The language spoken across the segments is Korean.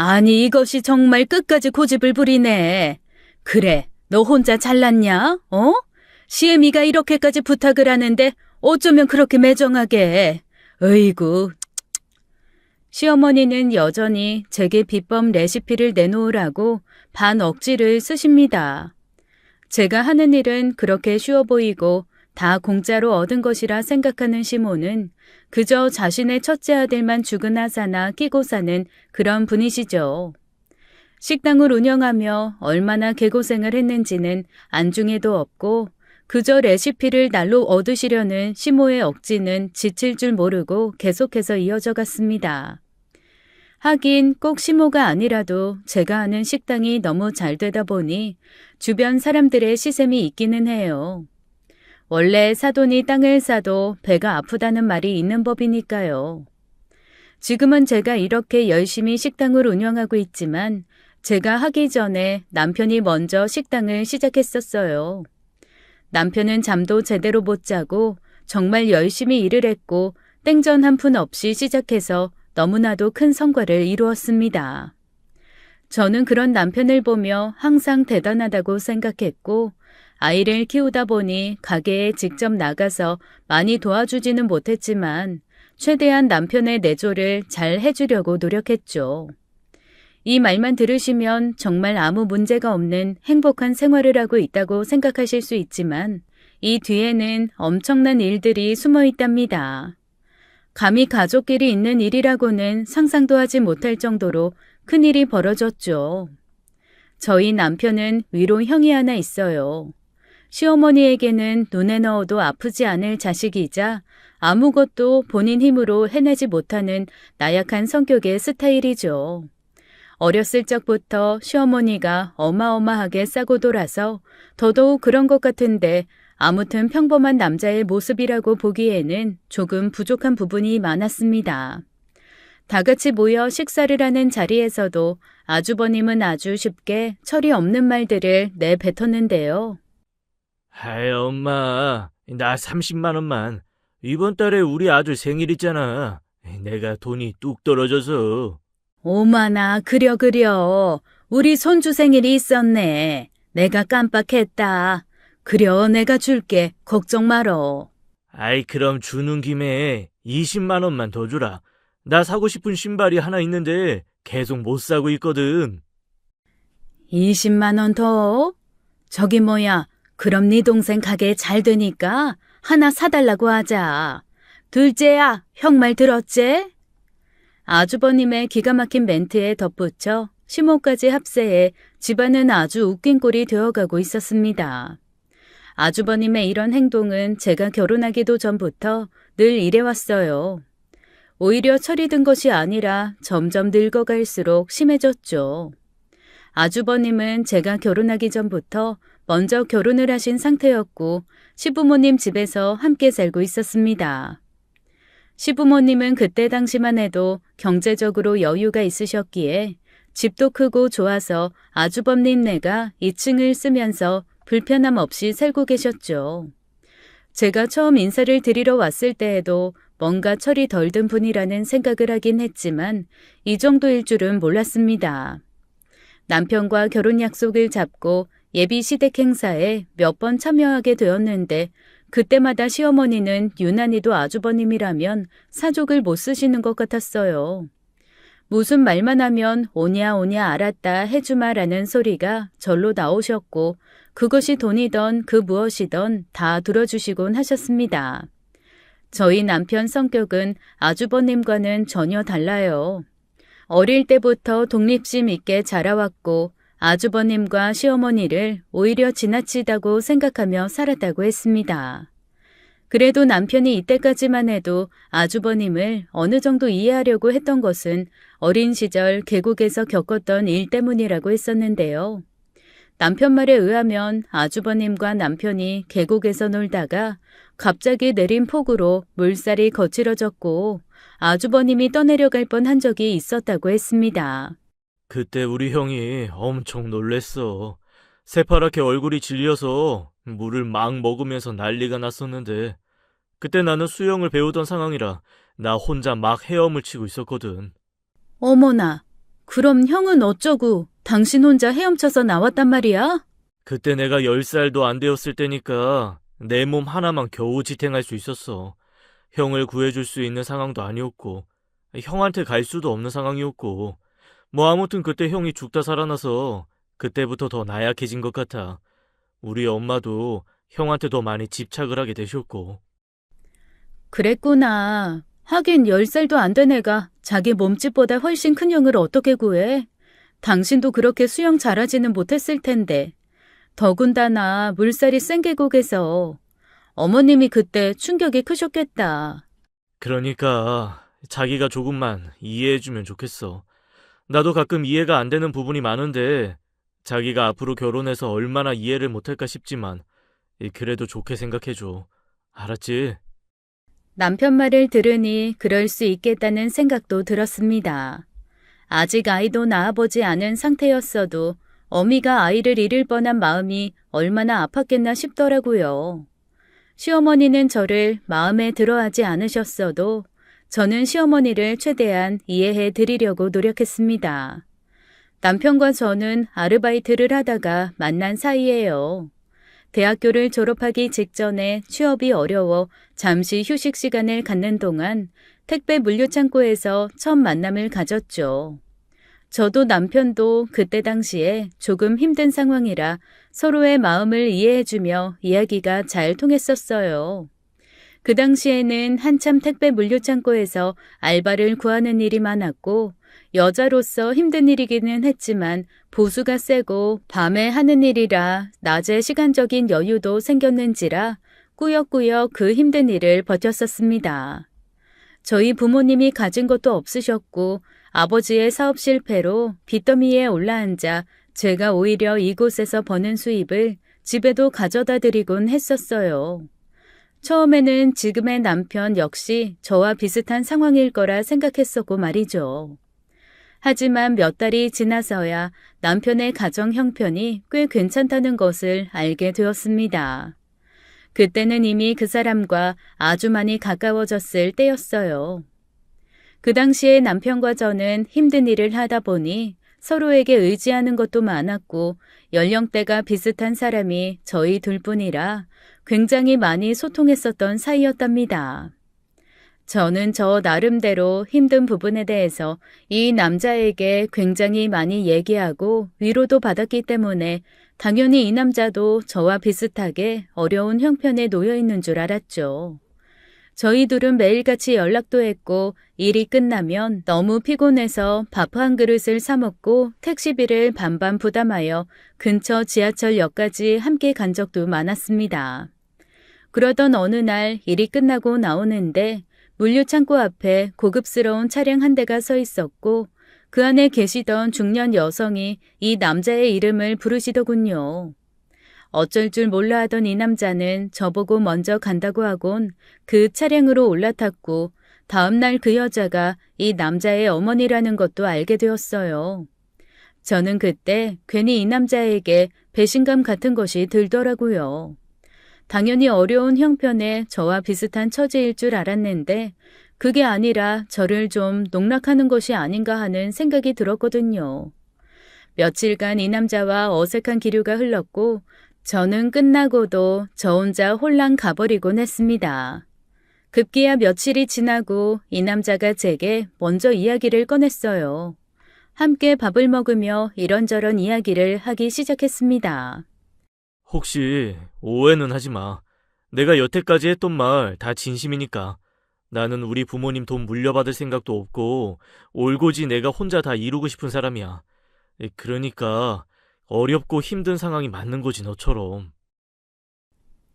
아니, 이것이 정말 끝까지 고집을 부리네. 그래, 너 혼자 잘났냐? 어? 시애미가 이렇게까지 부탁을 하는데 어쩌면 그렇게 매정하게. 어이구. 시어머니는 여전히 제게 비법 레시피를 내놓으라고 반 억지를 쓰십니다. 제가 하는 일은 그렇게 쉬워 보이고 다 공짜로 얻은 것이라 생각하는 시모는 그저 자신의 첫째 아들만 죽은 하사나 끼고 사는 그런 분이시죠. 식당을 운영하며 얼마나 개고생을 했는지는 안중에도 없고 그저 레시피를 날로 얻으시려는 시모의 억지는 지칠 줄 모르고 계속해서 이어져 갔습니다. 하긴 꼭 시모가 아니라도 제가 하는 식당이 너무 잘 되다 보니 주변 사람들의 시샘이 있기는 해요. 원래 사돈이 땅을 사도 배가 아프다는 말이 있는 법이니까요. 지금은 제가 이렇게 열심히 식당을 운영하고 있지만 제가 하기 전에 남편이 먼저 식당을 시작했었어요. 남편은 잠도 제대로 못 자고 정말 열심히 일을 했고 땡전 한 푼 없이 시작해서 너무나도 큰 성과를 이루었습니다. 저는 그런 남편을 보며 항상 대단하다고 생각했고 아이를 키우다 보니 가게에 직접 나가서 많이 도와주지는 못했지만 최대한 남편의 내조를 잘 해주려고 노력했죠. 이 말만 들으시면 정말 아무 문제가 없는 행복한 생활을 하고 있다고 생각하실 수 있지만 이 뒤에는 엄청난 일들이 숨어 있답니다. 감히 가족끼리 있는 일이라고는 상상도 하지 못할 정도로 큰일이 벌어졌죠. 저희 남편은 위로 형이 하나 있어요. 시어머니에게는 눈에 넣어도 아프지 않을 자식이자 아무것도 본인 힘으로 해내지 못하는 나약한 성격의 스타일이죠. 어렸을 적부터 시어머니가 어마어마하게 싸고 돌아서 더더욱 그런 것 같은데 아무튼 평범한 남자의 모습이라고 보기에는 조금 부족한 부분이 많았습니다. 다 같이 모여 식사를 하는 자리에서도 아주버님은 아주 쉽게 철이 없는 말들을 내뱉었는데요. 아이, 엄마, 나 30만 원만. 이번 달에 우리 아들 생일 있잖아. 내가 돈이 뚝 떨어져서. 오마나 그려. 우리 손주 생일이 있었네. 내가 깜빡했다. 그려 내가 줄게. 걱정 말어. 아이, 그럼 주는 김에 20만 원만 더 주라. 나 사고 싶은 신발이 하나 있는데 계속 못 사고 있거든. 20만 원 더? 저기 뭐야. 그럼 네 동생 가게 잘 되니까 하나 사달라고 하자. 둘째야, 형 말 들었지? 아주버님의 기가 막힌 멘트에 덧붙여 시모까지 합세해 집안은 아주 웃긴 꼴이 되어가고 있었습니다. 아주버님의 이런 행동은 제가 결혼하기도 전부터 늘 이래왔어요. 오히려 철이 든 것이 아니라 점점 늙어갈수록 심해졌죠. 아주버님은 제가 결혼하기 전부터 먼저 결혼을 하신 상태였고 시부모님 집에서 함께 살고 있었습니다. 시부모님은 그때 당시만 해도 경제적으로 여유가 있으셨기에 집도 크고 좋아서 아주버님네가 2층을 쓰면서 불편함 없이 살고 계셨죠. 제가 처음 인사를 드리러 왔을 때에도 뭔가 철이 덜 든 분이라는 생각을 하긴 했지만 이 정도일 줄은 몰랐습니다. 남편과 결혼 약속을 잡고 예비 시댁 행사에 몇 번 참여하게 되었는데 그때마다 시어머니는 유난히도 아주버님이라면 사족을 못 쓰시는 것 같았어요. 무슨 말만 하면 오냐 알았다 해주마라는 소리가 절로 나오셨고 그것이 돈이던 그 무엇이던 다 들어주시곤 하셨습니다. 저희 남편 성격은 아주버님과는 전혀 달라요. 어릴 때부터 독립심 있게 자라왔고 아주버님과 시어머니를 오히려 지나치다고 생각하며 살았다고 했습니다. 그래도 남편이 이때까지만 해도 아주버님을 어느 정도 이해하려고 했던 것은 어린 시절 계곡에서 겪었던 일 때문이라고 했었는데요. 남편 말에 의하면 아주버님과 남편이 계곡에서 놀다가 갑자기 내린 폭우로 물살이 거칠어졌고 아주버님이 떠내려갈 뻔한 적이 있었다고 했습니다. 그때 우리 형이 엄청 놀랬어. 새파랗게 얼굴이 질려서 물을 막 먹으면서 난리가 났었는데 그때 나는 수영을 배우던 상황이라 나 혼자 막 헤엄을 치고 있었거든. 어머나, 그럼 형은 어쩌고 당신 혼자 헤엄쳐서 나왔단 말이야? 그때 내가 10살도 안 되었을 때니까 내 몸 하나만 겨우 지탱할 수 있었어. 형을 구해줄 수 있는 상황도 아니었고, 형한테 갈 수도 없는 상황이었고, 뭐 아무튼 그때 형이 죽다 살아나서 그때부터 더 나약해진 것 같아. 우리 엄마도 형한테 더 많이 집착을 하게 되셨고. 그랬구나. 하긴 10살도 안 된 애가 자기 몸집보다 훨씬 큰 형을 어떻게 구해? 당신도 그렇게 수영 잘하지는 못했을 텐데. 더군다나 물살이 센 계곡에서 어머님이 그때 충격이 크셨겠다. 그러니까 자기가 조금만 이해해주면 좋겠어. 나도 가끔 이해가 안 되는 부분이 많은데 자기가 앞으로 결혼해서 얼마나 이해를 못할까 싶지만 그래도 좋게 생각해줘. 알았지? 남편 말을 들으니 그럴 수 있겠다는 생각도 들었습니다. 아직 아이도 낳아보지 않은 상태였어도 어미가 아이를 잃을 뻔한 마음이 얼마나 아팠겠나 싶더라고요. 시어머니는 저를 마음에 들어하지 않으셨어도 저는 시어머니를 최대한 이해해 드리려고 노력했습니다. 남편과 저는 아르바이트를 하다가 만난 사이예요. 대학교를 졸업하기 직전에 취업이 어려워 잠시 휴식 시간을 갖는 동안 택배 물류창고에서 첫 만남을 가졌죠. 저도 남편도 그때 당시에 조금 힘든 상황이라 서로의 마음을 이해해주며 이야기가 잘 통했었어요. 그 당시에는 한참 택배 물류창고에서 알바를 구하는 일이 많았고 여자로서 힘든 일이기는 했지만 보수가 세고 밤에 하는 일이라 낮에 시간적인 여유도 생겼는지라 꾸역꾸역 그 힘든 일을 버텼었습니다. 저희 부모님이 가진 것도 없으셨고 아버지의 사업 실패로 빚더미에 올라앉아 제가 오히려 이곳에서 버는 수입을 집에도 가져다 드리곤 했었어요. 처음에는 지금의 남편 역시 저와 비슷한 상황일 거라 생각했었고 말이죠. 하지만 몇 달이 지나서야 남편의 가정 형편이 꽤 괜찮다는 것을 알게 되었습니다. 그때는 이미 그 사람과 아주 많이 가까워졌을 때였어요. 그 당시에 남편과 저는 힘든 일을 하다 보니 서로에게 의지하는 것도 많았고 연령대가 비슷한 사람이 저희 둘뿐이라 굉장히 많이 소통했었던 사이였답니다. 저는 저 나름대로 힘든 부분에 대해서 이 남자에게 굉장히 많이 얘기하고 위로도 받았기 때문에 당연히 이 남자도 저와 비슷하게 어려운 형편에 놓여 있는 줄 알았죠. 저희 둘은 매일같이 연락도 했고 일이 끝나면 너무 피곤해서 밥 한 그릇을 사 먹고 택시비를 반반 부담하여 근처 지하철역까지 함께 간 적도 많았습니다. 그러던 어느 날 일이 끝나고 나오는데 물류창고 앞에 고급스러운 차량 한 대가 서 있었고 그 안에 계시던 중년 여성이 이 남자의 이름을 부르시더군요. 어쩔 줄 몰라 하던 이 남자는 저보고 먼저 간다고 하곤 그 차량으로 올라탔고 다음날 그 여자가 이 남자의 어머니라는 것도 알게 되었어요. 저는 그때 괜히 이 남자에게 배신감 같은 것이 들더라고요. 당연히 어려운 형편에 저와 비슷한 처지일 줄 알았는데 그게 아니라 저를 좀 농락하는 것이 아닌가 하는 생각이 들었거든요. 며칠간 이 남자와 어색한 기류가 흘렀고 저는 끝나고도 저 혼자 홀랑 가버리곤 했습니다. 급기야 며칠이 지나고 이 남자가 제게 먼저 이야기를 꺼냈어요. 함께 밥을 먹으며 이런저런 이야기를 하기 시작했습니다. 혹시 오해는 하지 마. 내가 여태까지 했던 말 다 진심이니까. 나는 우리 부모님 돈 물려받을 생각도 없고 올고지 내가 혼자 다 이루고 싶은 사람이야. 그러니까 어렵고 힘든 상황이 맞는 거지 너처럼.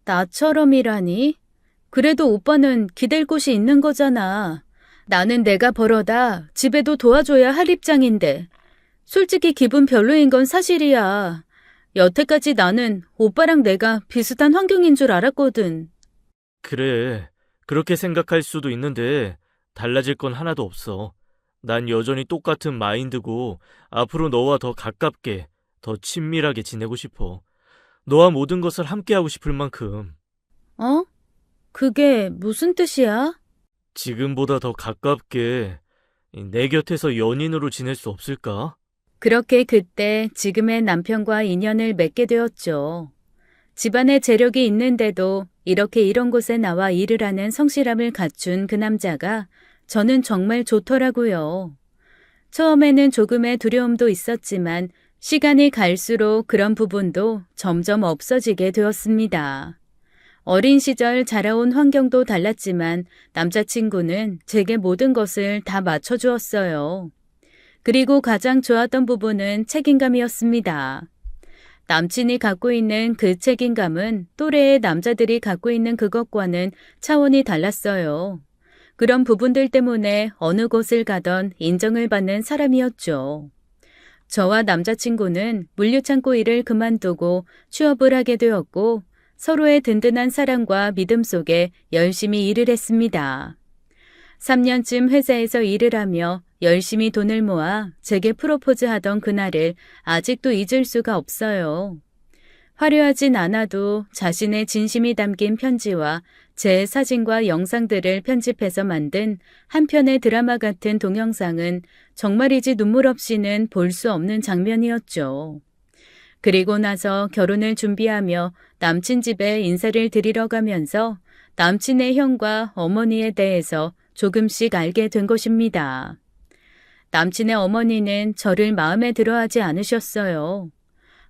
나처럼이라니? 그래도 오빠는 기댈 곳이 있는 거잖아. 나는 내가 벌어다 집에도 도와줘야 할 입장인데. 솔직히 기분 별로인 건 사실이야. 여태까지 나는 오빠랑 내가 비슷한 환경인 줄 알았거든. 그래, 그렇게 생각할 수도 있는데 달라질 건 하나도 없어. 난 여전히 똑같은 마인드고 앞으로 너와 더 가깝게, 더 친밀하게 지내고 싶어. 너와 모든 것을 함께하고 싶을 만큼. 어? 그게 무슨 뜻이야? 지금보다 더 가깝게, 내 곁에서 연인으로 지낼 수 없을까? 그렇게 그때 지금의 남편과 인연을 맺게 되었죠. 집안에 재력이 있는데도 이렇게 이런 곳에 나와 일을 하는 성실함을 갖춘 그 남자가 저는 정말 좋더라고요. 처음에는 조금의 두려움도 있었지만 시간이 갈수록 그런 부분도 점점 없어지게 되었습니다. 어린 시절 자라온 환경도 달랐지만 남자친구는 제게 모든 것을 다 맞춰주었어요. 그리고 가장 좋았던 부분은 책임감이었습니다. 남친이 갖고 있는 그 책임감은 또래의 남자들이 갖고 있는 그것과는 차원이 달랐어요. 그런 부분들 때문에 어느 곳을 가던 인정을 받는 사람이었죠. 저와 남자친구는 물류창고 일을 그만두고 취업을 하게 되었고 서로의 든든한 사랑과 믿음 속에 열심히 일을 했습니다. 3년쯤 회사에서 일을 하며 열심히 돈을 모아 제게 프로포즈하던 그날을 아직도 잊을 수가 없어요. 화려하진 않아도 자신의 진심이 담긴 편지와 제 사진과 영상들을 편집해서 만든 한 편의 드라마 같은 동영상은 정말이지 눈물 없이는 볼 수 없는 장면이었죠. 그리고 나서 결혼을 준비하며 남친 집에 인사를 드리러 가면서 남친의 형과 어머니에 대해서 조금씩 알게 된 것입니다. 남친의 어머니는 저를 마음에 들어하지 않으셨어요.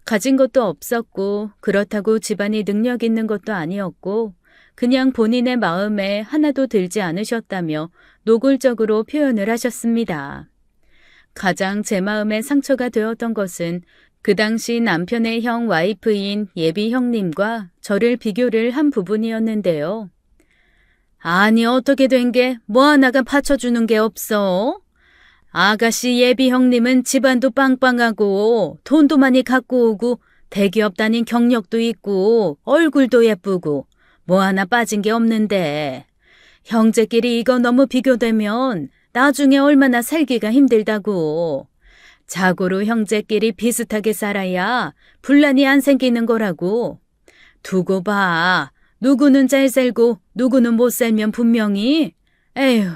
가진 것도 없었고 그렇다고 집안이 능력 있는 것도 아니었고 그냥 본인의 마음에 하나도 들지 않으셨다며 노골적으로 표현을 하셨습니다. 가장 제 마음에 상처가 되었던 것은 그 당시 남편의 형 와이프인 예비 형님과 저를 비교를 한 부분이었는데요. 아니 어떻게 된 게 뭐 하나가 받쳐주는 게 없어? 아가씨 예비 형님은 집안도 빵빵하고 돈도 많이 갖고 오고 대기업 다닌 경력도 있고 얼굴도 예쁘고 뭐 하나 빠진 게 없는데 형제끼리 이거 너무 비교되면 나중에 얼마나 살기가 힘들다고. 자고로 형제끼리 비슷하게 살아야 분란이 안 생기는 거라고. 두고 봐. 누구는 잘 살고 누구는 못 살면 분명히. 에휴.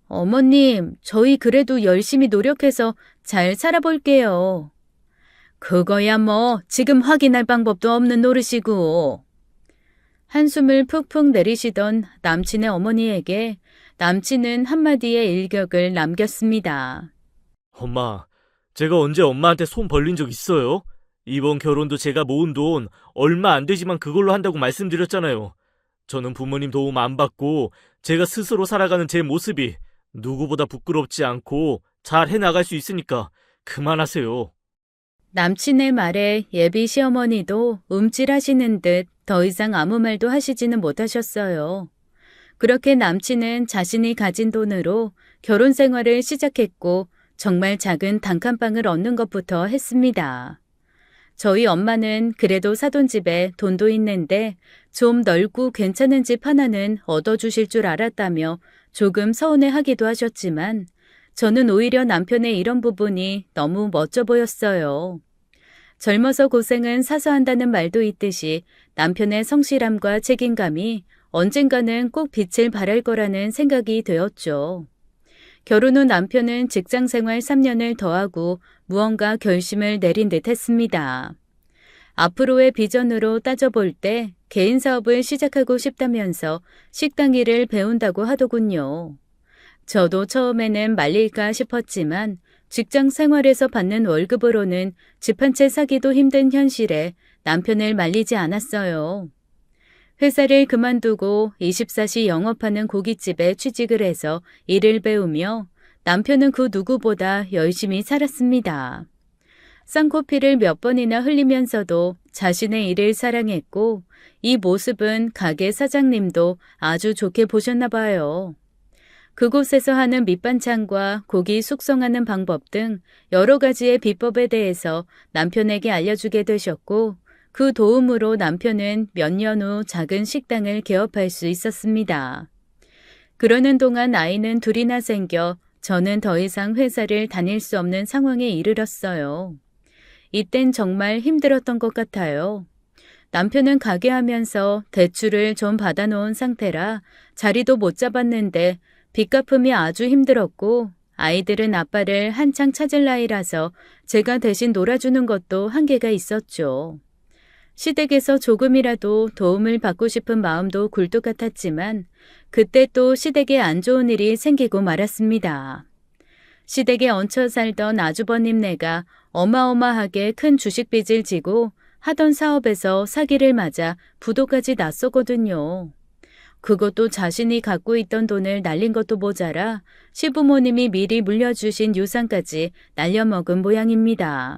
어머님, 저희 그래도 열심히 노력해서 잘 살아볼게요. 그거야 뭐 지금 확인할 방법도 없는 노릇이고. 한숨을 푹푹 내리시던 남친의 어머니에게 남친은 한마디의 일격을 남겼습니다. 엄마, 제가 언제 엄마한테 손 벌린 적 있어요? 이번 결혼도 제가 모은 돈 얼마 안 되지만 그걸로 한다고 말씀드렸잖아요. 저는 부모님 도움 안 받고 제가 스스로 살아가는 제 모습이 누구보다 부끄럽지 않고 잘 해나갈 수 있으니까 그만하세요. 남친의 말에 예비 시어머니도 움찔하시는 듯 더 이상 아무 말도 하시지는 못하셨어요. 그렇게 남친은 자신이 가진 돈으로 결혼 생활을 시작했고 정말 작은 단칸방을 얻는 것부터 했습니다. 저희 엄마는 그래도 사돈 집에 돈도 있는데 좀 넓고 괜찮은 집 하나는 얻어주실 줄 알았다며 조금 서운해하기도 하셨지만 저는 오히려 남편의 이런 부분이 너무 멋져 보였어요. 젊어서 고생은 사서 한다는 말도 있듯이 남편의 성실함과 책임감이 언젠가는 꼭 빛을 발할 거라는 생각이 되었죠. 결혼 후 남편은 직장 생활 3년을 더하고 무언가 결심을 내린 듯 했습니다. 앞으로의 비전으로 따져볼 때 개인 사업을 시작하고 싶다면서 식당 일을 배운다고 하더군요. 저도 처음에는 말릴까 싶었지만 직장 생활에서 받는 월급으로는 집 한 채 사기도 힘든 현실에 남편을 말리지 않았어요. 회사를 그만두고 24시 영업하는 고깃집에 취직을 해서 일을 배우며 남편은 그 누구보다 열심히 살았습니다. 쌍코피를 몇 번이나 흘리면서도 자신의 일을 사랑했고 이 모습은 가게 사장님도 아주 좋게 보셨나 봐요. 그곳에서 하는 밑반찬과 고기 숙성하는 방법 등 여러 가지의 비법에 대해서 남편에게 알려주게 되셨고 그 도움으로 남편은 몇 년 후 작은 식당을 개업할 수 있었습니다. 그러는 동안 아이는 둘이나 생겨 저는 더 이상 회사를 다닐 수 없는 상황에 이르렀어요. 이땐 정말 힘들었던 것 같아요. 남편은 가게 하면서 대출을 좀 받아놓은 상태라 자리도 못 잡았는데 빚 갚음이 아주 힘들었고 아이들은 아빠를 한창 찾을 나이라서 제가 대신 놀아주는 것도 한계가 있었죠. 시댁에서 조금이라도 도움을 받고 싶은 마음도 굴뚝 같았지만 그때 또 시댁에 안 좋은 일이 생기고 말았습니다. 시댁에 얹혀 살던 아주버님네가 어마어마하게 큰 주식빚을 지고 하던 사업에서 사기를 맞아 부도까지 났었거든요. 그것도 자신이 갖고 있던 돈을 날린 것도 모자라 시부모님이 미리 물려주신 유산까지 날려먹은 모양입니다.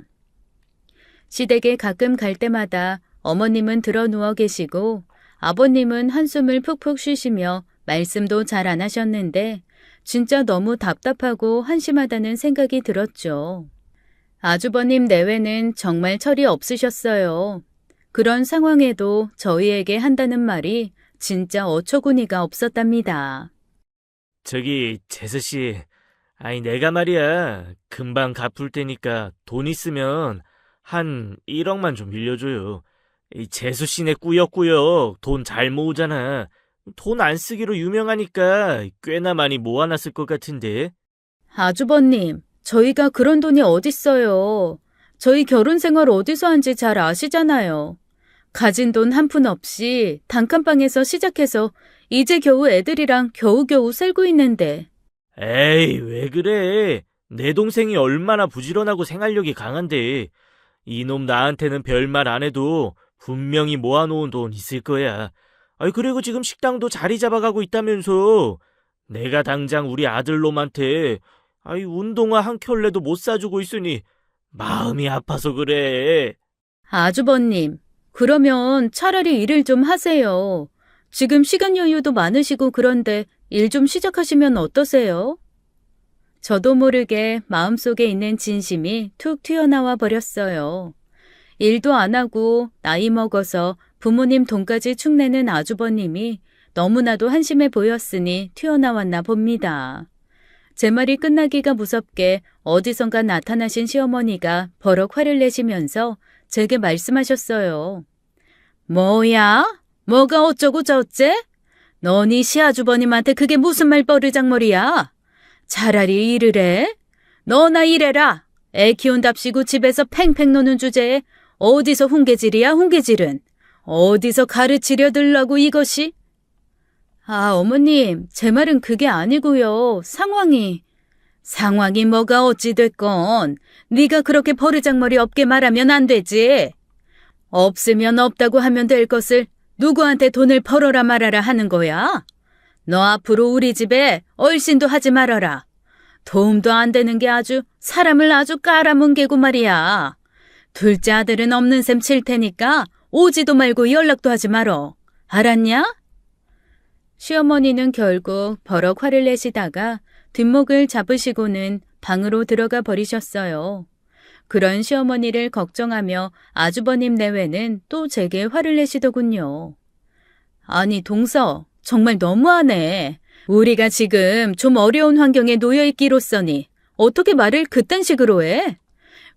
시댁에 가끔 갈 때마다 어머님은 들어 누워 계시고 아버님은 한숨을 푹푹 쉬시며 말씀도 잘 안 하셨는데 진짜 너무 답답하고 한심하다는 생각이 들었죠. 아주버님 내외는 정말 철이 없으셨어요. 그런 상황에도 저희에게 한다는 말이 진짜 어처구니가 없었답니다. 저기, 재수씨. 아니, 내가 말이야. 금방 갚을 테니까 돈 있으면 한 1억만 좀 빌려줘요. 이 재수씨네 꾸역꾸역 돈 잘 모으잖아. 돈 안 쓰기로 유명하니까 꽤나 많이 모아놨을 것 같은데. 아주버님, 저희가 그런 돈이 어딨어요. 저희 결혼 생활 어디서 한지 잘 아시잖아요. 가진 돈 한 푼 없이 단칸방에서 시작해서 이제 겨우 애들이랑 겨우겨우 살고 있는데. 에이, 왜 그래? 내 동생이 얼마나 부지런하고 생활력이 강한데. 이놈 나한테는 별말 안 해도 분명히 모아놓은 돈 있을 거야. 아이, 그리고 지금 식당도 자리 잡아가고 있다면서. 내가 당장 우리 아들놈한테 운동화 한 켤레도 못 사주고 있으니 마음이 아파서 그래. 아주버님, 그러면 차라리 일을 좀 하세요. 지금 시간 여유도 많으시고 그런데 일 좀 시작하시면 어떠세요? 저도 모르게 마음속에 있는 진심이 툭 튀어나와 버렸어요. 일도 안 하고 나이 먹어서 부모님 돈까지 축내는 아주버님이 너무나도 한심해 보였으니 튀어나왔나 봅니다. 제 말이 끝나기가 무섭게 어디선가 나타나신 시어머니가 버럭 화를 내시면서 제게 말씀하셨어요. 뭐야? 뭐가 어쩌고 저쩌? 너니 시아주버님한테 그게 무슨 말버르장머리야? 차라리 일을 해? 너나 일해라. 애 키운답시고 집에서 팽팽 노는 주제에 어디서 훈계질이야 훈계질은. 어디서 가르치려 들라고 이것이? 아, 어머님, 제 말은 그게 아니고요. 상황이 뭐가 어찌 됐건 네가 그렇게 버르장머리 없게 말하면 안 되지. 없으면 없다고 하면 될 것을 누구한테 돈을 벌어라 말아라 하는 거야? 너 앞으로 우리 집에 얼씬도 하지 말아라. 도움도 안 되는 게 사람을 아주 깔아뭉개고 말이야. 둘째 아들은 없는 셈 칠 테니까 오지도 말고 연락도 하지 말어. 알았냐? 시어머니는 결국 버럭 화를 내시다가 뒷목을 잡으시고는 방으로 들어가 버리셨어요. 그런 시어머니를 걱정하며 아주버님 내외는 또 제게 화를 내시더군요. 아니, 동서, 정말 너무하네. 우리가 지금 좀 어려운 환경에 놓여있기로써니 어떻게 말을 그딴 식으로 해?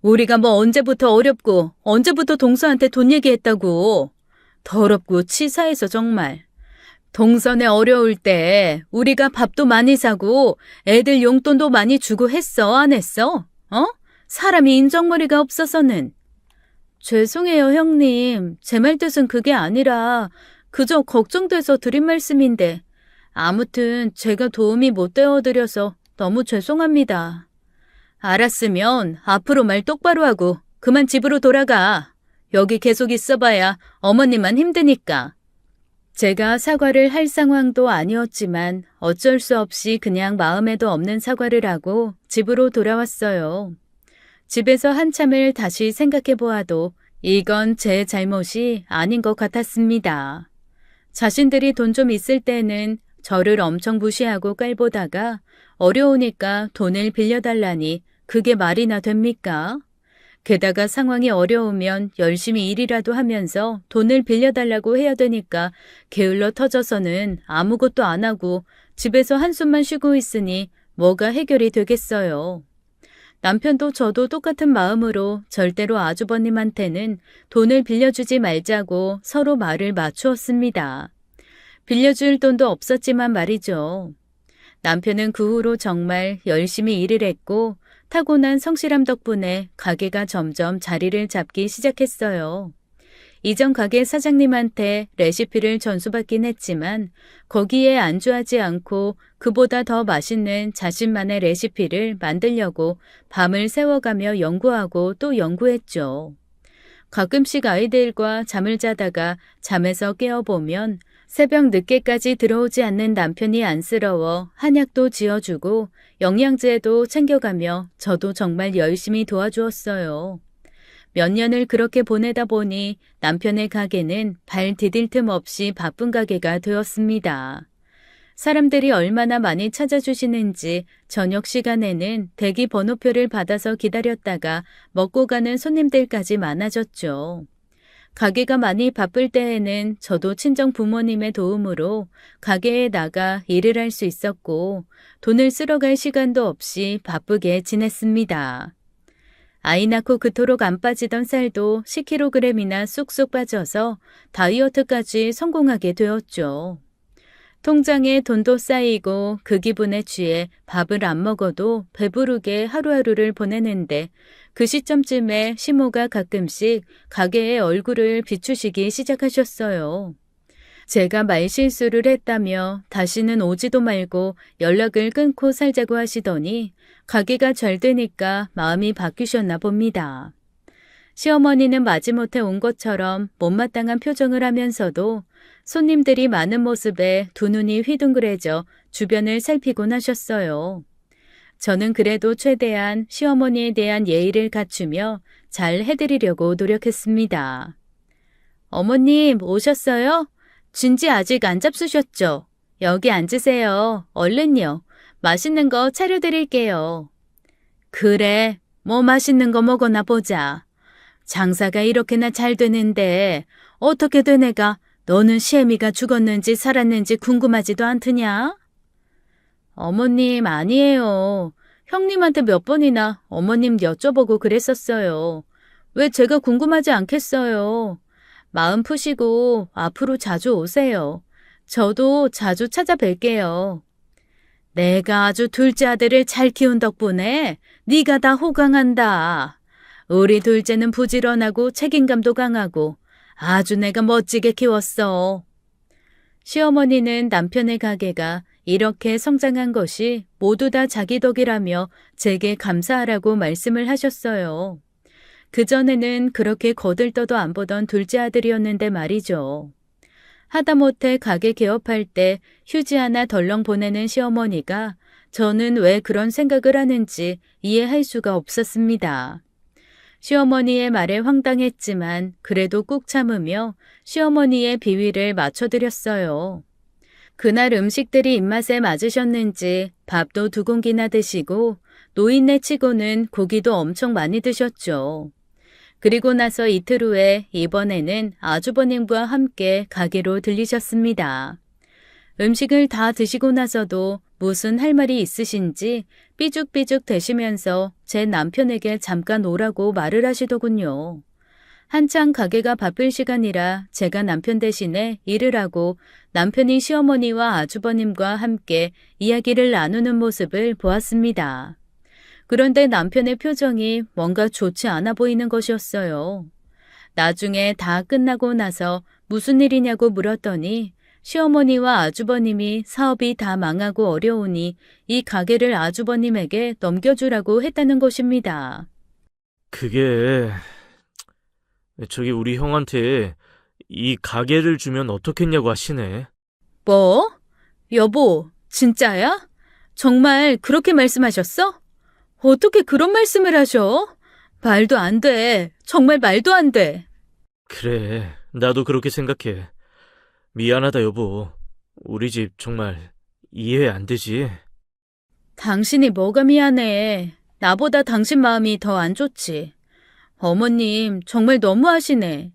우리가 뭐 언제부터 어렵고 언제부터 동서한테 돈 얘기했다고. 더럽고 치사해서 정말. 동선에 어려울 때 우리가 밥도 많이 사고 애들 용돈도 많이 주고 했어, 안 했어? 사람이 인정머리가 없어서는. 죄송해요, 형님. 제 말 뜻은 그게 아니라 그저 걱정돼서 드린 말씀인데 아무튼 제가 도움이 못 되어드려서 너무 죄송합니다. 알았으면 앞으로 말 똑바로 하고 그만 집으로 돌아가. 여기 계속 있어봐야 어머님만 힘드니까. 제가 사과를 할 상황도 아니었지만 어쩔 수 없이 그냥 마음에도 없는 사과를 하고 집으로 돌아왔어요. 집에서 한참을 다시 생각해 보아도 이건 제 잘못이 아닌 것 같았습니다. 자신들이 돈 좀 있을 때는 저를 엄청 무시하고 깔보다가 어려우니까 돈을 빌려달라니 그게 말이나 됩니까? 게다가 상황이 어려우면 열심히 일이라도 하면서 돈을 빌려달라고 해야 되니까 게을러 터져서는 아무것도 안 하고 집에서 한숨만 쉬고 있으니 뭐가 해결이 되겠어요. 남편도 저도 똑같은 마음으로 절대로 아주버님한테는 돈을 빌려주지 말자고 서로 말을 맞추었습니다. 빌려줄 돈도 없었지만 말이죠. 남편은 그 후로 정말 열심히 일을 했고 타고난 성실함 덕분에 가게가 점점 자리를 잡기 시작했어요. 이전 가게 사장님한테 레시피를 전수받긴 했지만 거기에 안주하지 않고 그보다 더 맛있는 자신만의 레시피를 만들려고 밤을 새워가며 연구하고 또 연구했죠. 가끔씩 아이들과 잠을 자다가 잠에서 깨어보면 새벽 늦게까지 들어오지 않는 남편이 안쓰러워 한약도 지어주고 영양제도 챙겨가며 저도 정말 열심히 도와주었어요. 몇 년을 그렇게 보내다 보니 남편의 가게는 발 디딜 틈 없이 바쁜 가게가 되었습니다. 사람들이 얼마나 많이 찾아주시는지 저녁 시간에는 대기 번호표를 받아서 기다렸다가 먹고 가는 손님들까지 많아졌죠. 가게가 많이 바쁠 때에는 저도 친정 부모님의 도움으로 가게에 나가 일을 할 수 있었고 돈을 쓸어 갈 시간도 없이 바쁘게 지냈습니다. 아이 낳고 그토록 안 빠지던 살도 10kg이나 쑥쑥 빠져서 다이어트까지 성공하게 되었죠. 통장에 돈도 쌓이고 그 기분에 취해 밥을 안 먹어도 배부르게 하루하루를 보내는데 그 시점쯤에 시모가 가끔씩 가게에 얼굴을 비추시기 시작하셨어요. 제가 말실수를 했다며 다시는 오지도 말고 연락을 끊고 살자고 하시더니 가게가 잘 되니까 마음이 바뀌셨나 봅니다. 시어머니는 마지못해 온 것처럼 못마땅한 표정을 하면서도 손님들이 많은 모습에 두 눈이 휘둥그레져 주변을 살피곤 하셨어요. 저는 그래도 최대한 시어머니에 대한 예의를 갖추며 잘 해드리려고 노력했습니다. 어머님 오셨어요? 진지 아직 안 잡수셨죠? 여기 앉으세요. 얼른요. 맛있는 거 차려드릴게요. 그래, 뭐 맛있는 거 먹어나 보자. 장사가 이렇게나 잘 되는데 어떻게 된 애가 너는 시애미가 죽었는지 살았는지 궁금하지도 않더냐? 어머님 아니에요. 형님한테 몇 번이나 어머님 여쭤보고 그랬었어요. 왜 제가 궁금하지 않겠어요. 마음 푸시고 앞으로 자주 오세요. 저도 자주 찾아뵐게요. 내가 아주 둘째 아들을 잘 키운 덕분에 네가 다 호강한다. 우리 둘째는 부지런하고 책임감도 강하고 아주 내가 멋지게 키웠어. 시어머니는 남편의 가게가 이렇게 성장한 것이 모두 다 자기 덕이라며 제게 감사하라고 말씀을 하셨어요. 그전에는 그렇게 거들떠도 안 보던 둘째 아들이었는데 말이죠. 하다못해 가게 개업할 때 휴지 하나 덜렁 보내는 시어머니가 저는 왜 그런 생각을 하는지 이해할 수가 없었습니다. 시어머니의 말에 황당했지만 그래도 꾹 참으며 시어머니의 비위를 맞춰드렸어요. 그날 음식들이 입맛에 맞으셨는지 밥도 2공기나 드시고 노인네 치고는 고기도 엄청 많이 드셨죠. 그리고 나서 이틀 후에 이번에는 아주버님과 함께 가게로 들리셨습니다. 음식을 다 드시고 나서도 무슨 할 말이 있으신지 삐죽삐죽 대시면서 제 남편에게 잠깐 오라고 말을 하시더군요. 한창 가게가 바쁠 시간이라 제가 남편 대신에 일을 하고 남편이 시어머니와 아주버님과 함께 이야기를 나누는 모습을 보았습니다. 그런데 남편의 표정이 뭔가 좋지 않아 보이는 것이었어요. 나중에 다 끝나고 나서 무슨 일이냐고 물었더니 시어머니와 아주버님이 사업이 다 망하고 어려우니 이 가게를 아주버님에게 넘겨주라고 했다는 것입니다. 그게 저기 우리 형한테 이 가게를 주면 어떻겠냐고 하시네. 뭐? 여보, 진짜야? 정말 그렇게 말씀하셨어? 어떻게 그런 말씀을 하셔? 말도 안 돼. 정말 말도 안 돼. 그래, 나도 그렇게 생각해. 미안하다 여보. 우리 집 정말 이해 안 되지? 당신이 뭐가 미안해. 나보다 당신 마음이 더 안 좋지. 어머님, 정말 너무하시네.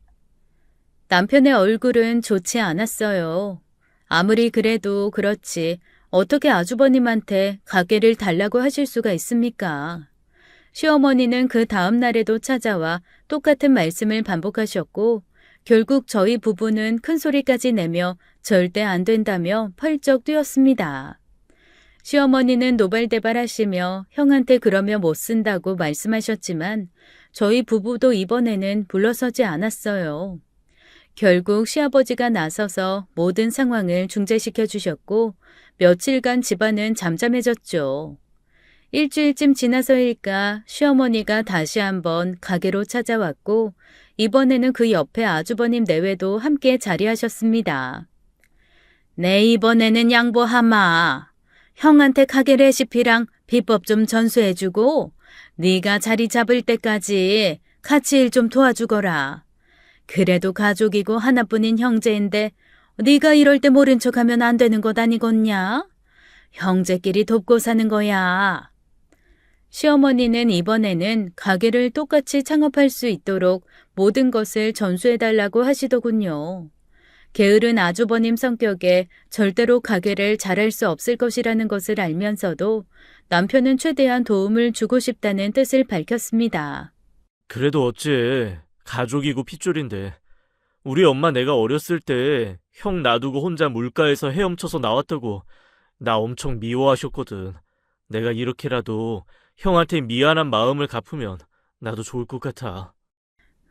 남편의 얼굴은 좋지 않았어요. 아무리 그래도 그렇지 어떻게 아주버님한테 가게를 달라고 하실 수가 있습니까? 시어머니는 그 다음 날에도 찾아와 똑같은 말씀을 반복하셨고 결국 저희 부부는 큰 소리까지 내며 절대 안 된다며 펄쩍 뛰었습니다. 시어머니는 노발대발하시며 형한테 그러면 못 쓴다고 말씀하셨지만 저희 부부도 이번에는 물러서지 않았어요. 결국 시아버지가 나서서 모든 상황을 중재시켜 주셨고 며칠간 집안은 잠잠해졌죠. 일주일쯤 지나서일까 시어머니가 다시 한번 가게로 찾아왔고 이번에는 그 옆에 아주버님 내외도 함께 자리하셨습니다. 네, 이번에는 양보하마. 형한테 가게 레시피랑 비법 좀 전수해주고 네가 자리 잡을 때까지 같이 일 좀 도와주거라. 그래도 가족이고 하나뿐인 형제인데 네가 이럴 때 모른 척하면 안 되는 것 아니겠냐? 형제끼리 돕고 사는 거야. 시어머니는 이번에는 가게를 똑같이 창업할 수 있도록 모든 것을 전수해달라고 하시더군요. 게으른 아주버님 성격에 절대로 가게를 잘할 수 없을 것이라는 것을 알면서도 남편은 최대한 도움을 주고 싶다는 뜻을 밝혔습니다. 그래도 어째 가족이고 핏줄인데. 우리 엄마 내가 어렸을 때 형 놔두고 혼자 물가에서 헤엄쳐서 나왔다고 나 엄청 미워하셨거든. 내가 이렇게라도 형한테 미안한 마음을 갚으면 나도 좋을 것 같아.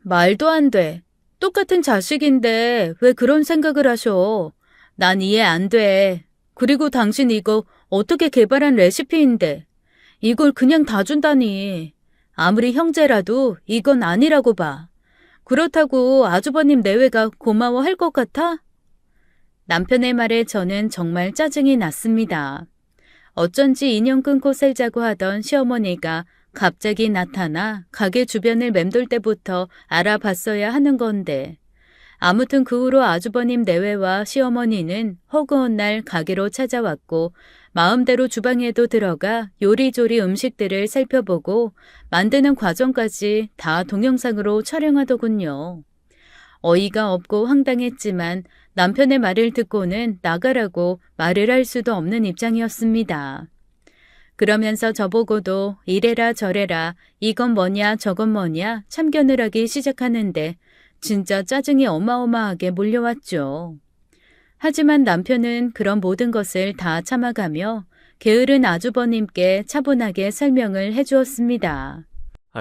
말도 안 돼. 똑같은 자식인데 왜 그런 생각을 하셔? 난 이해 안 돼. 그리고 당신 이거 어떻게 개발한 레시피인데 이걸 그냥 다 준다니. 아무리 형제라도 이건 아니라고 봐. 그렇다고 아주버님 내외가 고마워할 것 같아? 남편의 말에 저는 정말 짜증이 났습니다. 어쩐지 인연 끊고 살자고 하던 시어머니가 갑자기 나타나 가게 주변을 맴돌 때부터 알아봤어야 하는 건데. 아무튼 그 후로 아주버님 내외와 시어머니는 허구한 날 가게로 찾아왔고 마음대로 주방에도 들어가 요리조리 음식들을 살펴보고 만드는 과정까지 다 동영상으로 촬영하더군요. 어이가 없고 황당했지만 남편의 말을 듣고는 나가라고 말을 할 수도 없는 입장이었습니다. 그러면서 저보고도 이래라 저래라 이건 뭐냐 저건 뭐냐 참견을 하기 시작하는데 진짜 짜증이 어마어마하게 몰려왔죠. 하지만 남편은 그런 모든 것을 다 참아가며 게으른 아주버님께 차분하게 설명을 해주었습니다.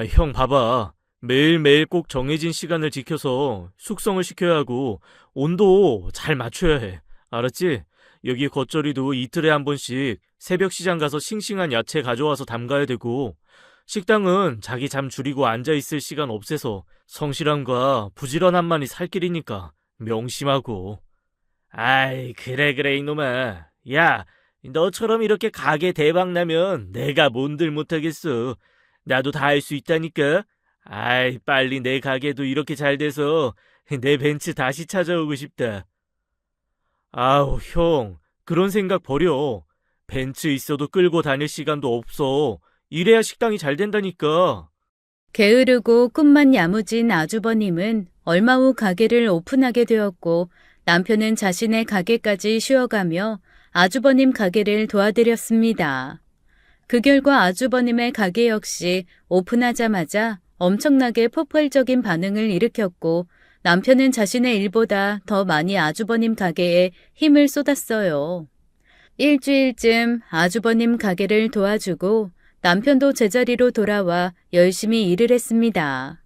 형 봐봐. 매일매일 꼭 정해진 시간을 지켜서 숙성을 시켜야 하고 온도 잘 맞춰야 해. 알았지? 여기 겉절이도 이틀에 한 번씩 새벽 시장 가서 싱싱한 야채 가져와서 담가야 되고 식당은 자기 잠 줄이고 앉아있을 시간 없애서 성실함과 부지런함만이 살 길이니까 명심하고. 아이 그래 이놈아. 야 너처럼 이렇게 가게 대박 나면 내가 뭔들 못하겠어. 나도 다 할 수 있다니까. 아이 빨리 내 가게도 이렇게 잘 돼서 내 벤츠 다시 찾아오고 싶다. 아우 형 그런 생각 버려. 벤츠 있어도 끌고 다닐 시간도 없어. 이래야 식당이 잘 된다니까. 게으르고 꿈만 야무진 아주버님은 얼마 후 가게를 오픈하게 되었고 남편은 자신의 가게까지 쉬어가며 아주버님 가게를 도와드렸습니다. 그 결과 아주버님의 가게 역시 오픈하자마자 엄청나게 폭발적인 반응을 일으켰고 남편은 자신의 일보다 더 많이 아주버님 가게에 힘을 쏟았어요. 일주일쯤 아주버님 가게를 도와주고 남편도 제자리로 돌아와 열심히 일을 했습니다.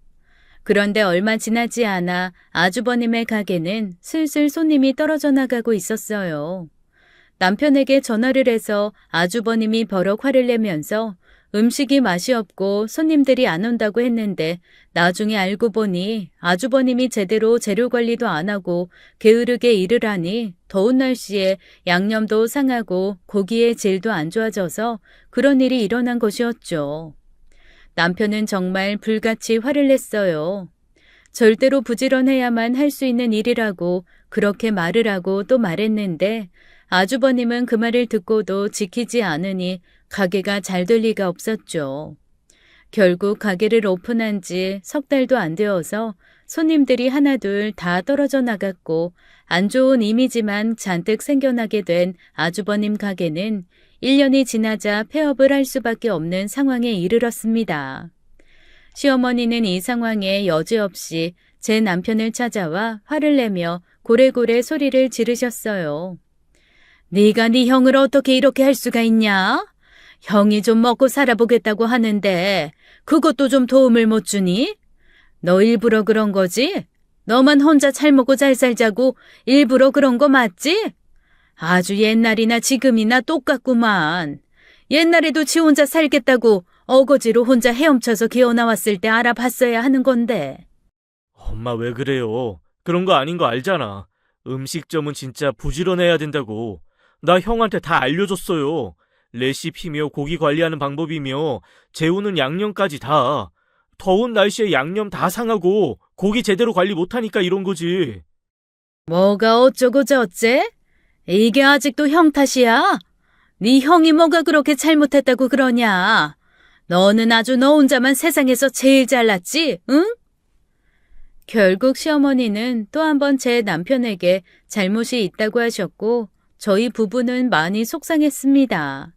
그런데 얼마 지나지 않아 아주버님의 가게는 슬슬 손님이 떨어져 나가고 있었어요. 남편에게 전화를 해서 아주버님이 버럭 화를 내면서 음식이 맛이 없고 손님들이 안 온다고 했는데 나중에 알고 보니 아주버님이 제대로 재료 관리도 안 하고 게으르게 일을 하니 더운 날씨에 양념도 상하고 고기의 질도 안 좋아져서 그런 일이 일어난 것이었죠. 남편은 정말 불같이 화를 냈어요. 절대로 부지런해야만 할 수 있는 일이라고 그렇게 말을 하고 또 말했는데 아주버님은 그 말을 듣고도 지키지 않으니 가게가 잘 될 리가 없었죠. 결국 가게를 오픈한 지 석 달도 안 되어서 손님들이 하나둘 다 떨어져 나갔고 안 좋은 이미지만 잔뜩 생겨나게 된 아주버님 가게는 1년이 지나자 폐업을 할 수밖에 없는 상황에 이르렀습니다. 시어머니는 이 상황에 여지없이 제 남편을 찾아와 화를 내며 고래고래 소리를 지르셨어요. 네가 네 형을 어떻게 이렇게 할 수가 있냐? 형이 좀 먹고 살아보겠다고 하는데 그것도 좀 도움을 못 주니? 너 일부러 그런 거지? 너만 혼자 잘 먹고 잘 살자고 일부러 그런 거 맞지? 아주 옛날이나 지금이나 똑같구만. 옛날에도 지 혼자 살겠다고 어거지로 혼자 헤엄쳐서 기어 나왔을 때 알아봤어야 하는 건데. 엄마 왜 그래요? 그런 거 아닌 거 알잖아. 음식점은 진짜 부지런해야 된다고. 나 형한테 다 알려줬어요. 레시피며 고기 관리하는 방법이며 재우는 양념까지 다. 더운 날씨에 양념 다 상하고 고기 제대로 관리 못하니까 이런 거지. 뭐가 어쩌고 저쩌? 이게 아직도 형 탓이야? 네 형이 뭐가 그렇게 잘못했다고 그러냐? 너는 아주 너 혼자만 세상에서 제일 잘났지, 응? 결국 시어머니는 또 한 번 제 남편에게 잘못이 있다고 하셨고 저희 부부는 많이 속상했습니다.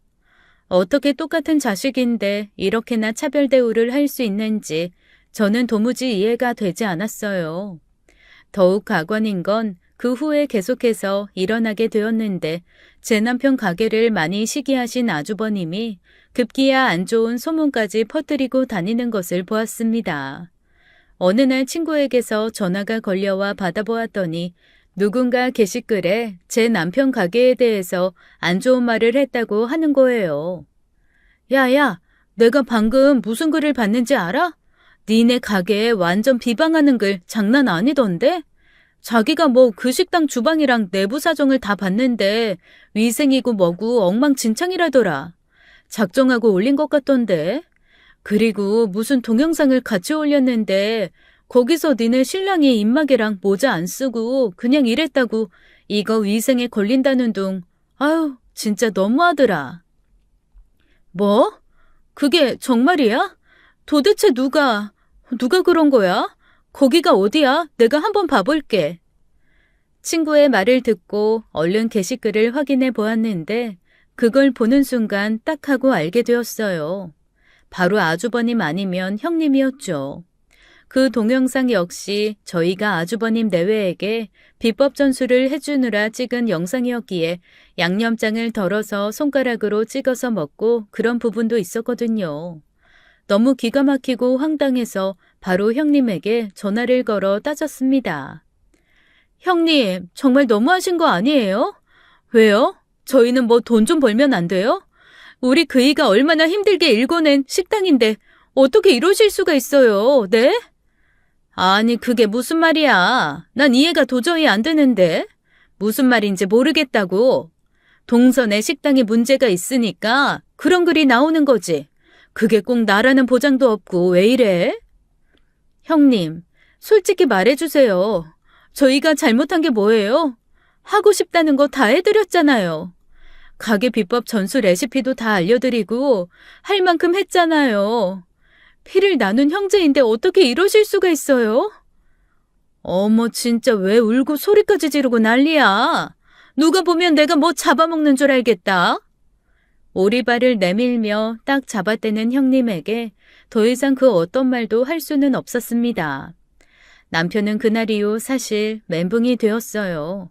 어떻게 똑같은 자식인데 이렇게나 차별 대우를 할 수 있는지 저는 도무지 이해가 되지 않았어요. 더욱 가관인 건 그 후에 계속해서 일어나게 되었는데 제 남편 가게를 많이 시기하신 아주버님이 급기야 안 좋은 소문까지 퍼뜨리고 다니는 것을 보았습니다. 어느 날 친구에게서 전화가 걸려와 받아보았더니 누군가 게시글에 제 남편 가게에 대해서 안 좋은 말을 했다고 하는 거예요. 야야, 내가 방금 무슨 글을 봤는지 알아? 니네 가게에 완전 비방하는 글 장난 아니던데? 자기가 뭐 그 식당 주방이랑 내부 사정을 다 봤는데 위생이고 뭐고 엉망진창이라더라. 작정하고 올린 것 같던데. 그리고 무슨 동영상을 같이 올렸는데 거기서 니네 신랑이 입마개랑 모자 안 쓰고 그냥 이랬다고 이거 위생에 걸린다는 둥. 아유, 진짜 너무하더라. 뭐? 그게 정말이야? 도대체 누가 그런 거야? 거기가 어디야? 내가 한번 봐볼게. 친구의 말을 듣고 얼른 게시글을 확인해 보았는데 그걸 보는 순간 딱 하고 알게 되었어요. 바로 아주버님 아니면 형님이었죠. 그 동영상 역시 저희가 아주버님 내외에게 비법 전수를 해주느라 찍은 영상이었기에 양념장을 덜어서 손가락으로 찍어서 먹고 그런 부분도 있었거든요. 너무 기가 막히고 황당해서 바로 형님에게 전화를 걸어 따졌습니다. 형님, 정말 너무하신 거 아니에요? 왜요? 저희는 뭐 돈 좀 벌면 안 돼요? 우리 그이가 얼마나 힘들게 일궈낸 식당인데 어떻게 이러실 수가 있어요, 네? 아니, 그게 무슨 말이야. 난 이해가 도저히 안 되는데. 무슨 말인지 모르겠다고. 동선에 식당에 문제가 있으니까 그런 글이 나오는 거지. 그게 꼭 나라는 보장도 없고 왜 이래? 형님, 솔직히 말해주세요. 저희가 잘못한 게 뭐예요? 하고 싶다는 거 다 해드렸잖아요. 가게 비법 전수 레시피도 다 알려드리고 할 만큼 했잖아요. 피를 나눈 형제인데 어떻게 이러실 수가 있어요? 어머, 진짜 왜 울고 소리까지 지르고 난리야. 누가 보면 내가 뭐 잡아먹는 줄 알겠다. 오리발을 내밀며 딱 잡아떼는 형님에게 더 이상 그 어떤 말도 할 수는 없었습니다. 남편은 그날 이후 사실 멘붕이 되었어요.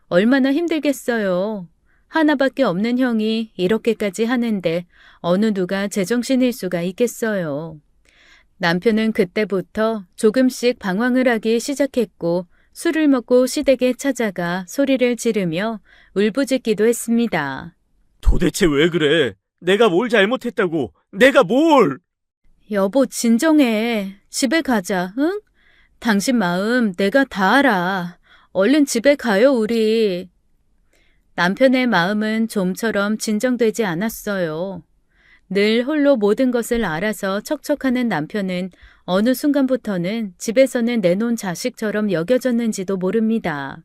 얼마나 힘들겠어요. 하나밖에 없는 형이 이렇게까지 하는데 어느 누가 제정신일 수가 있겠어요. 남편은 그때부터 조금씩 방황을 하기 시작했고 술을 먹고 시댁에 찾아가 소리를 지르며 울부짖기도 했습니다. 도대체 왜 그래? 내가 뭘 잘못했다고? 내가 뭘? 여보, 진정해. 집에 가자, 응? 당신 마음 내가 다 알아. 얼른 집에 가요, 우리. 남편의 마음은 좀처럼 진정되지 않았어요. 늘 홀로 모든 것을 알아서 척척하는 남편은 어느 순간부터는 집에서는 내놓은 자식처럼 여겨졌는지도 모릅니다.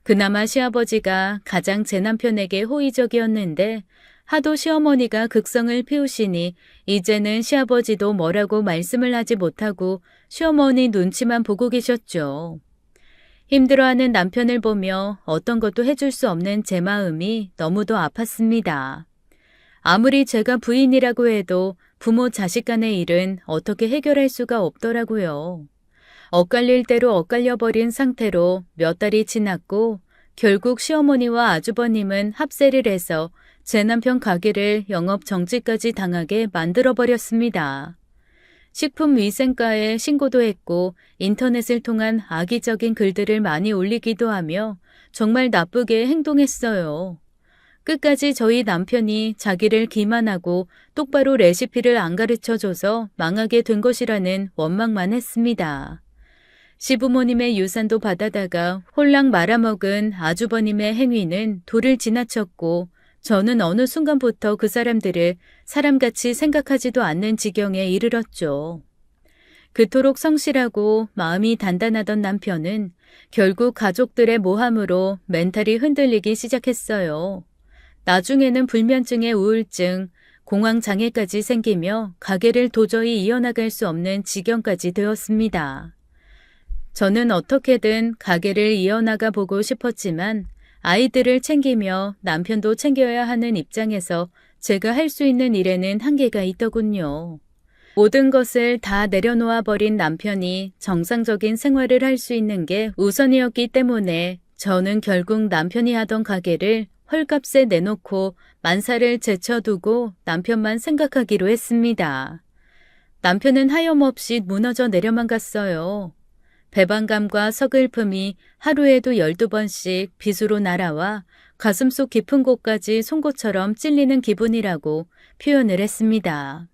그나마 시아버지가 가장 제 남편에게 호의적이었는데 하도 시어머니가 극성을 피우시니 이제는 시아버지도 뭐라고 말씀을 하지 못하고 시어머니 눈치만 보고 계셨죠. 힘들어하는 남편을 보며 어떤 것도 해줄 수 없는 제 마음이 너무도 아팠습니다. 아무리 제가 부인이라고 해도 부모 자식 간의 일은 어떻게 해결할 수가 없더라고요. 엇갈릴 대로 엇갈려버린 상태로 몇 달이 지났고 결국 시어머니와 아주버님은 합세를 해서 제 남편 가게를 영업 정지까지 당하게 만들어버렸습니다. 식품위생과에 신고도 했고 인터넷을 통한 악의적인 글들을 많이 올리기도 하며 정말 나쁘게 행동했어요. 끝까지 저희 남편이 자기를 기만하고 똑바로 레시피를 안 가르쳐줘서 망하게 된 것이라는 원망만 했습니다. 시부모님의 유산도 받아다가 홀랑 말아먹은 아주버님의 행위는 도를 지나쳤고 저는 어느 순간부터 그 사람들을 사람같이 생각하지도 않는 지경에 이르렀죠. 그토록 성실하고 마음이 단단하던 남편은 결국 가족들의 모함으로 멘탈이 흔들리기 시작했어요. 나중에는 불면증에 우울증, 공황장애까지 생기며 가게를 도저히 이어나갈 수 없는 지경까지 되었습니다. 저는 어떻게든 가게를 이어나가 보고 싶었지만 아이들을 챙기며 남편도 챙겨야 하는 입장에서 제가 할 수 있는 일에는 한계가 있더군요. 모든 것을 다 내려놓아 버린 남편이 정상적인 생활을 할 수 있는 게 우선이었기 때문에 저는 결국 남편이 하던 가게를 헐값에 내놓고 만사를 제쳐두고 남편만 생각하기로 했습니다. 남편은 하염없이 무너져 내려만 갔어요. 배반감과 서글픔이 하루에도 12번씩 빗으로 날아와 가슴속 깊은 곳까지 송곳처럼 찔리는 기분이라고 표현을 했습니다.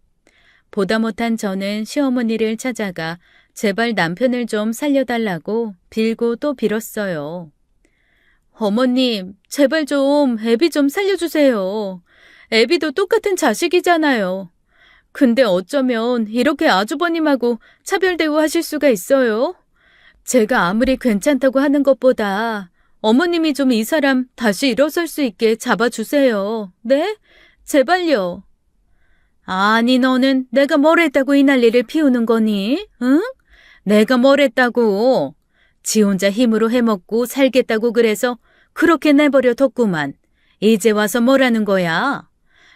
보다 못한 저는 시어머니를 찾아가 제발 남편을 좀 살려달라고 빌고 또 빌었어요. 어머님, 제발 좀 애비 좀 살려주세요. 애비도 똑같은 자식이잖아요. 근데 어쩌면 이렇게 아주버님하고 차별 대우하실 수가 있어요? 제가 아무리 괜찮다고 하는 것보다 어머님이 좀 이 사람 다시 일어설 수 있게 잡아주세요. 네? 제발요. 아니 너는 내가 뭘 했다고 이 난리를 피우는 거니? 응? 내가 뭘 했다고? 지 혼자 힘으로 해먹고 살겠다고 그래서 그렇게 내버려 뒀구만. 이제 와서 뭐라는 거야?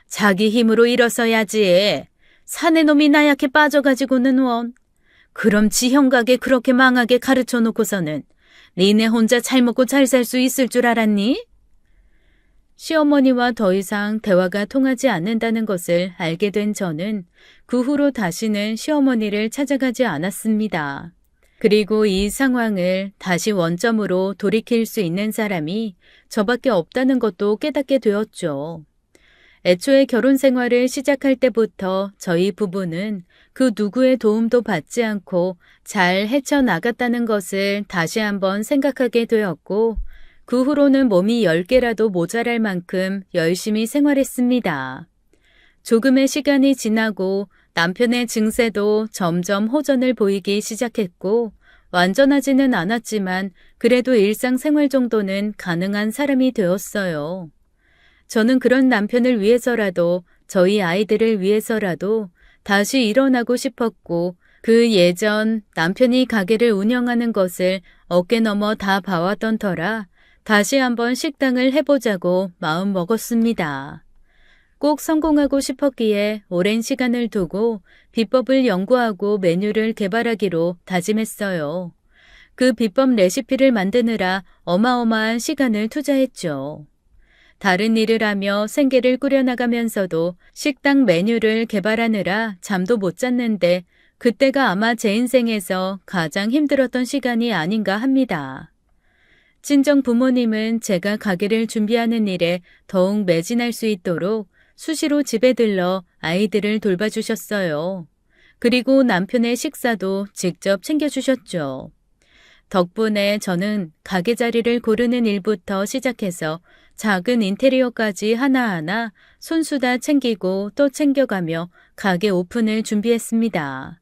자기 힘으로 일어서야지. 사내 놈이 나약해 빠져가지고는 원. 그럼 지 형가게 그렇게 망하게 가르쳐 놓고서는 니네 혼자 잘 먹고 잘 살 수 있을 줄 알았니? 시어머니와 더 이상 대화가 통하지 않는다는 것을 알게 된 저는 그 후로 다시는 시어머니를 찾아가지 않았습니다. 그리고 이 상황을 다시 원점으로 돌이킬 수 있는 사람이 저밖에 없다는 것도 깨닫게 되었죠. 애초에 결혼 생활을 시작할 때부터 저희 부부는 그 누구의 도움도 받지 않고 잘 헤쳐나갔다는 것을 다시 한번 생각하게 되었고 그 후로는 몸이 10개라도 모자랄 만큼 열심히 생활했습니다. 조금의 시간이 지나고 남편의 증세도 점점 호전을 보이기 시작했고 완전하지는 않았지만 그래도 일상생활 정도는 가능한 사람이 되었어요. 저는 그런 남편을 위해서라도 저희 아이들을 위해서라도 다시 일어나고 싶었고 그 예전 남편이 가게를 운영하는 것을 어깨 너머 다 봐왔던 터라 다시 한번 식당을 해보자고 마음 먹었습니다. 꼭 성공하고 싶었기에 오랜 시간을 두고 비법을 연구하고 메뉴를 개발하기로 다짐했어요. 그 비법 레시피를 만드느라 어마어마한 시간을 투자했죠. 다른 일을 하며 생계를 꾸려나가면서도 식당 메뉴를 개발하느라 잠도 못 잤는데 그때가 아마 제 인생에서 가장 힘들었던 시간이 아닌가 합니다. 친정 부모님은 제가 가게를 준비하는 일에 더욱 매진할 수 있도록 수시로 집에 들러 아이들을 돌봐주셨어요. 그리고 남편의 식사도 직접 챙겨주셨죠. 덕분에 저는 가게 자리를 고르는 일부터 시작해서 작은 인테리어까지 하나하나 손수 다 챙기고 또 챙겨가며 가게 오픈을 준비했습니다.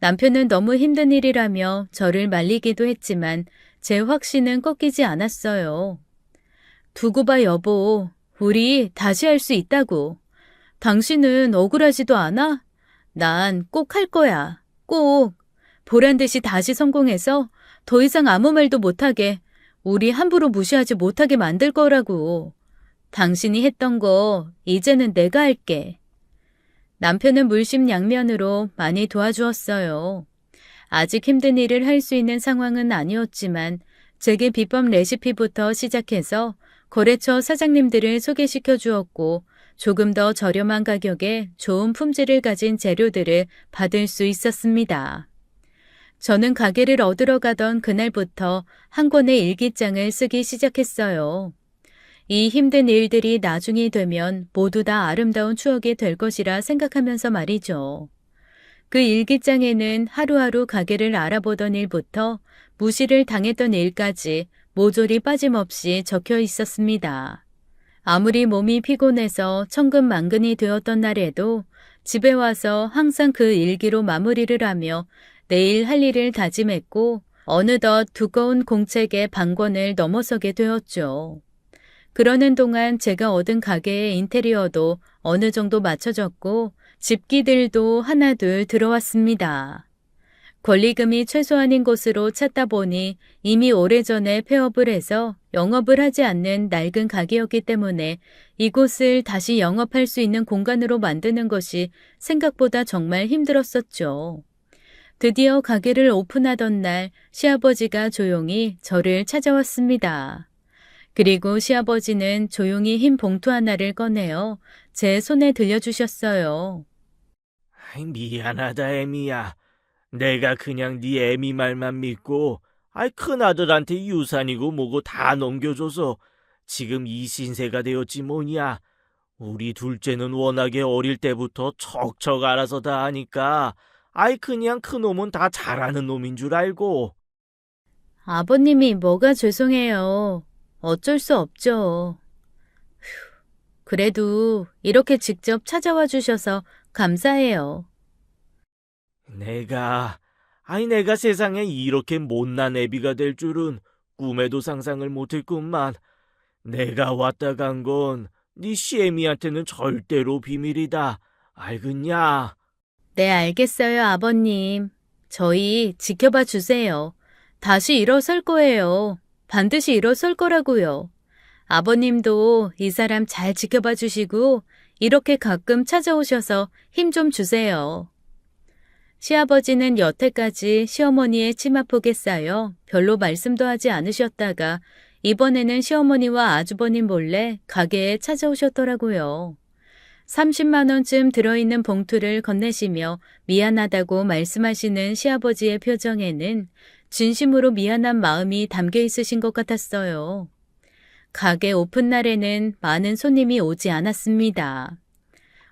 남편은 너무 힘든 일이라며 저를 말리기도 했지만 제 확신은 꺾이지 않았어요. 두고 봐 여보, 우리 다시 할 수 있다고. 당신은 억울하지도 않아? 난 꼭 할 거야. 꼭. 보란 듯이 다시 성공해서 더 이상 아무 말도 못하게 우리 함부로 무시하지 못하게 만들 거라고. 당신이 했던 거 이제는 내가 할게. 남편은 물심양면으로 많이 도와주었어요. 아직 힘든 일을 할 수 있는 상황은 아니었지만 제게 비법 레시피부터 시작해서 거래처 사장님들을 소개시켜 주었고 조금 더 저렴한 가격에 좋은 품질을 가진 재료들을 받을 수 있었습니다. 저는 가게를 얻으러 가던 그날부터 한 권의 일기장을 쓰기 시작했어요. 이 힘든 일들이 나중이 되면 모두 다 아름다운 추억이 될 것이라 생각하면서 말이죠. 그 일기장에는 하루하루 가게를 알아보던 일부터 무시를 당했던 일까지 모조리 빠짐없이 적혀 있었습니다. 아무리 몸이 피곤해서 천근만근이 되었던 날에도 집에 와서 항상 그 일기로 마무리를 하며 내일 할 일을 다짐했고 어느덧 두꺼운 공책의 방권을 넘어서게 되었죠. 그러는 동안 제가 얻은 가게의 인테리어도 어느 정도 맞춰졌고 집기들도 하나둘 들어왔습니다. 권리금이 최소한인 곳으로 찾다 보니 이미 오래전에 폐업을 해서 영업을 하지 않는 낡은 가게였기 때문에 이곳을 다시 영업할 수 있는 공간으로 만드는 것이 생각보다 정말 힘들었었죠. 드디어 가게를 오픈하던 날 시아버지가 조용히 저를 찾아왔습니다. 그리고 시아버지는 조용히 흰 봉투 하나를 꺼내어 제 손에 들려주셨어요. 미안하다, 애미야. 내가 그냥 네 애미 말만 믿고 큰아들한테 유산이고 뭐고 다 넘겨줘서 지금 이 신세가 되었지 뭐냐. 우리 둘째는 워낙에 어릴 때부터 척척 알아서 다 하니까 그냥 그놈은 다 잘하는 놈인 줄 알고. 아버님이 뭐가 죄송해요. 어쩔 수 없죠. 그래도 이렇게 직접 찾아와 주셔서 감사해요. 내가 세상에 이렇게 못난 애비가 될 줄은 꿈에도 상상을 못했구만. 내가 왔다 간 건 네 시애미한테는 절대로 비밀이다. 알겠냐? 네, 알겠어요, 아버님. 저희 지켜봐 주세요. 다시 일어설 거예요. 반드시 일어설 거라고요. 아버님도 이 사람 잘 지켜봐 주시고 이렇게 가끔 찾아오셔서 힘 좀 주세요. 시아버지는 여태까지 시어머니의 치마폭에 쌓여 별로 말씀도 하지 않으셨다가 이번에는 시어머니와 아주버님 몰래 가게에 찾아오셨더라고요. 30만 원쯤 들어있는 봉투를 건네시며 미안하다고 말씀하시는 시아버지의 표정에는 진심으로 미안한 마음이 담겨 있으신 것 같았어요. 가게 오픈 날에는 많은 손님이 오지 않았습니다.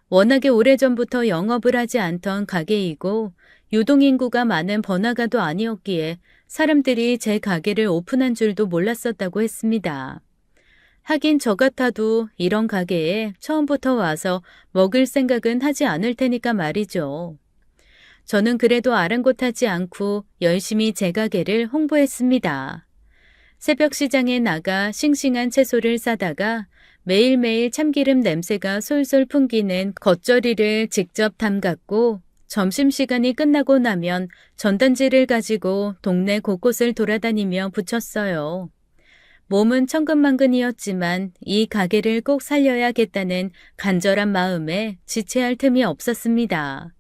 워낙에 오래전부터 영업을 하지 않던 가게이고 유동인구가 많은 번화가도 아니었기에 사람들이 제 가게를 오픈한 줄도 몰랐었다고 했습니다. 하긴 저 같아도 이런 가게에 처음부터 와서 먹을 생각은 하지 않을 테니까 말이죠. 저는 그래도 아랑곳하지 않고 열심히 제 가게를 홍보했습니다. 새벽 시장에 나가 싱싱한 채소를 사다가 매일매일 참기름 냄새가 솔솔 풍기는 겉절이를 직접 담갔고 점심시간이 끝나고 나면 전단지를 가지고 동네 곳곳을 돌아다니며 붙였어요. 몸은 천근만근이었지만 이 가게를 꼭 살려야겠다는 간절한 마음에 지체할 틈이 없었습니다.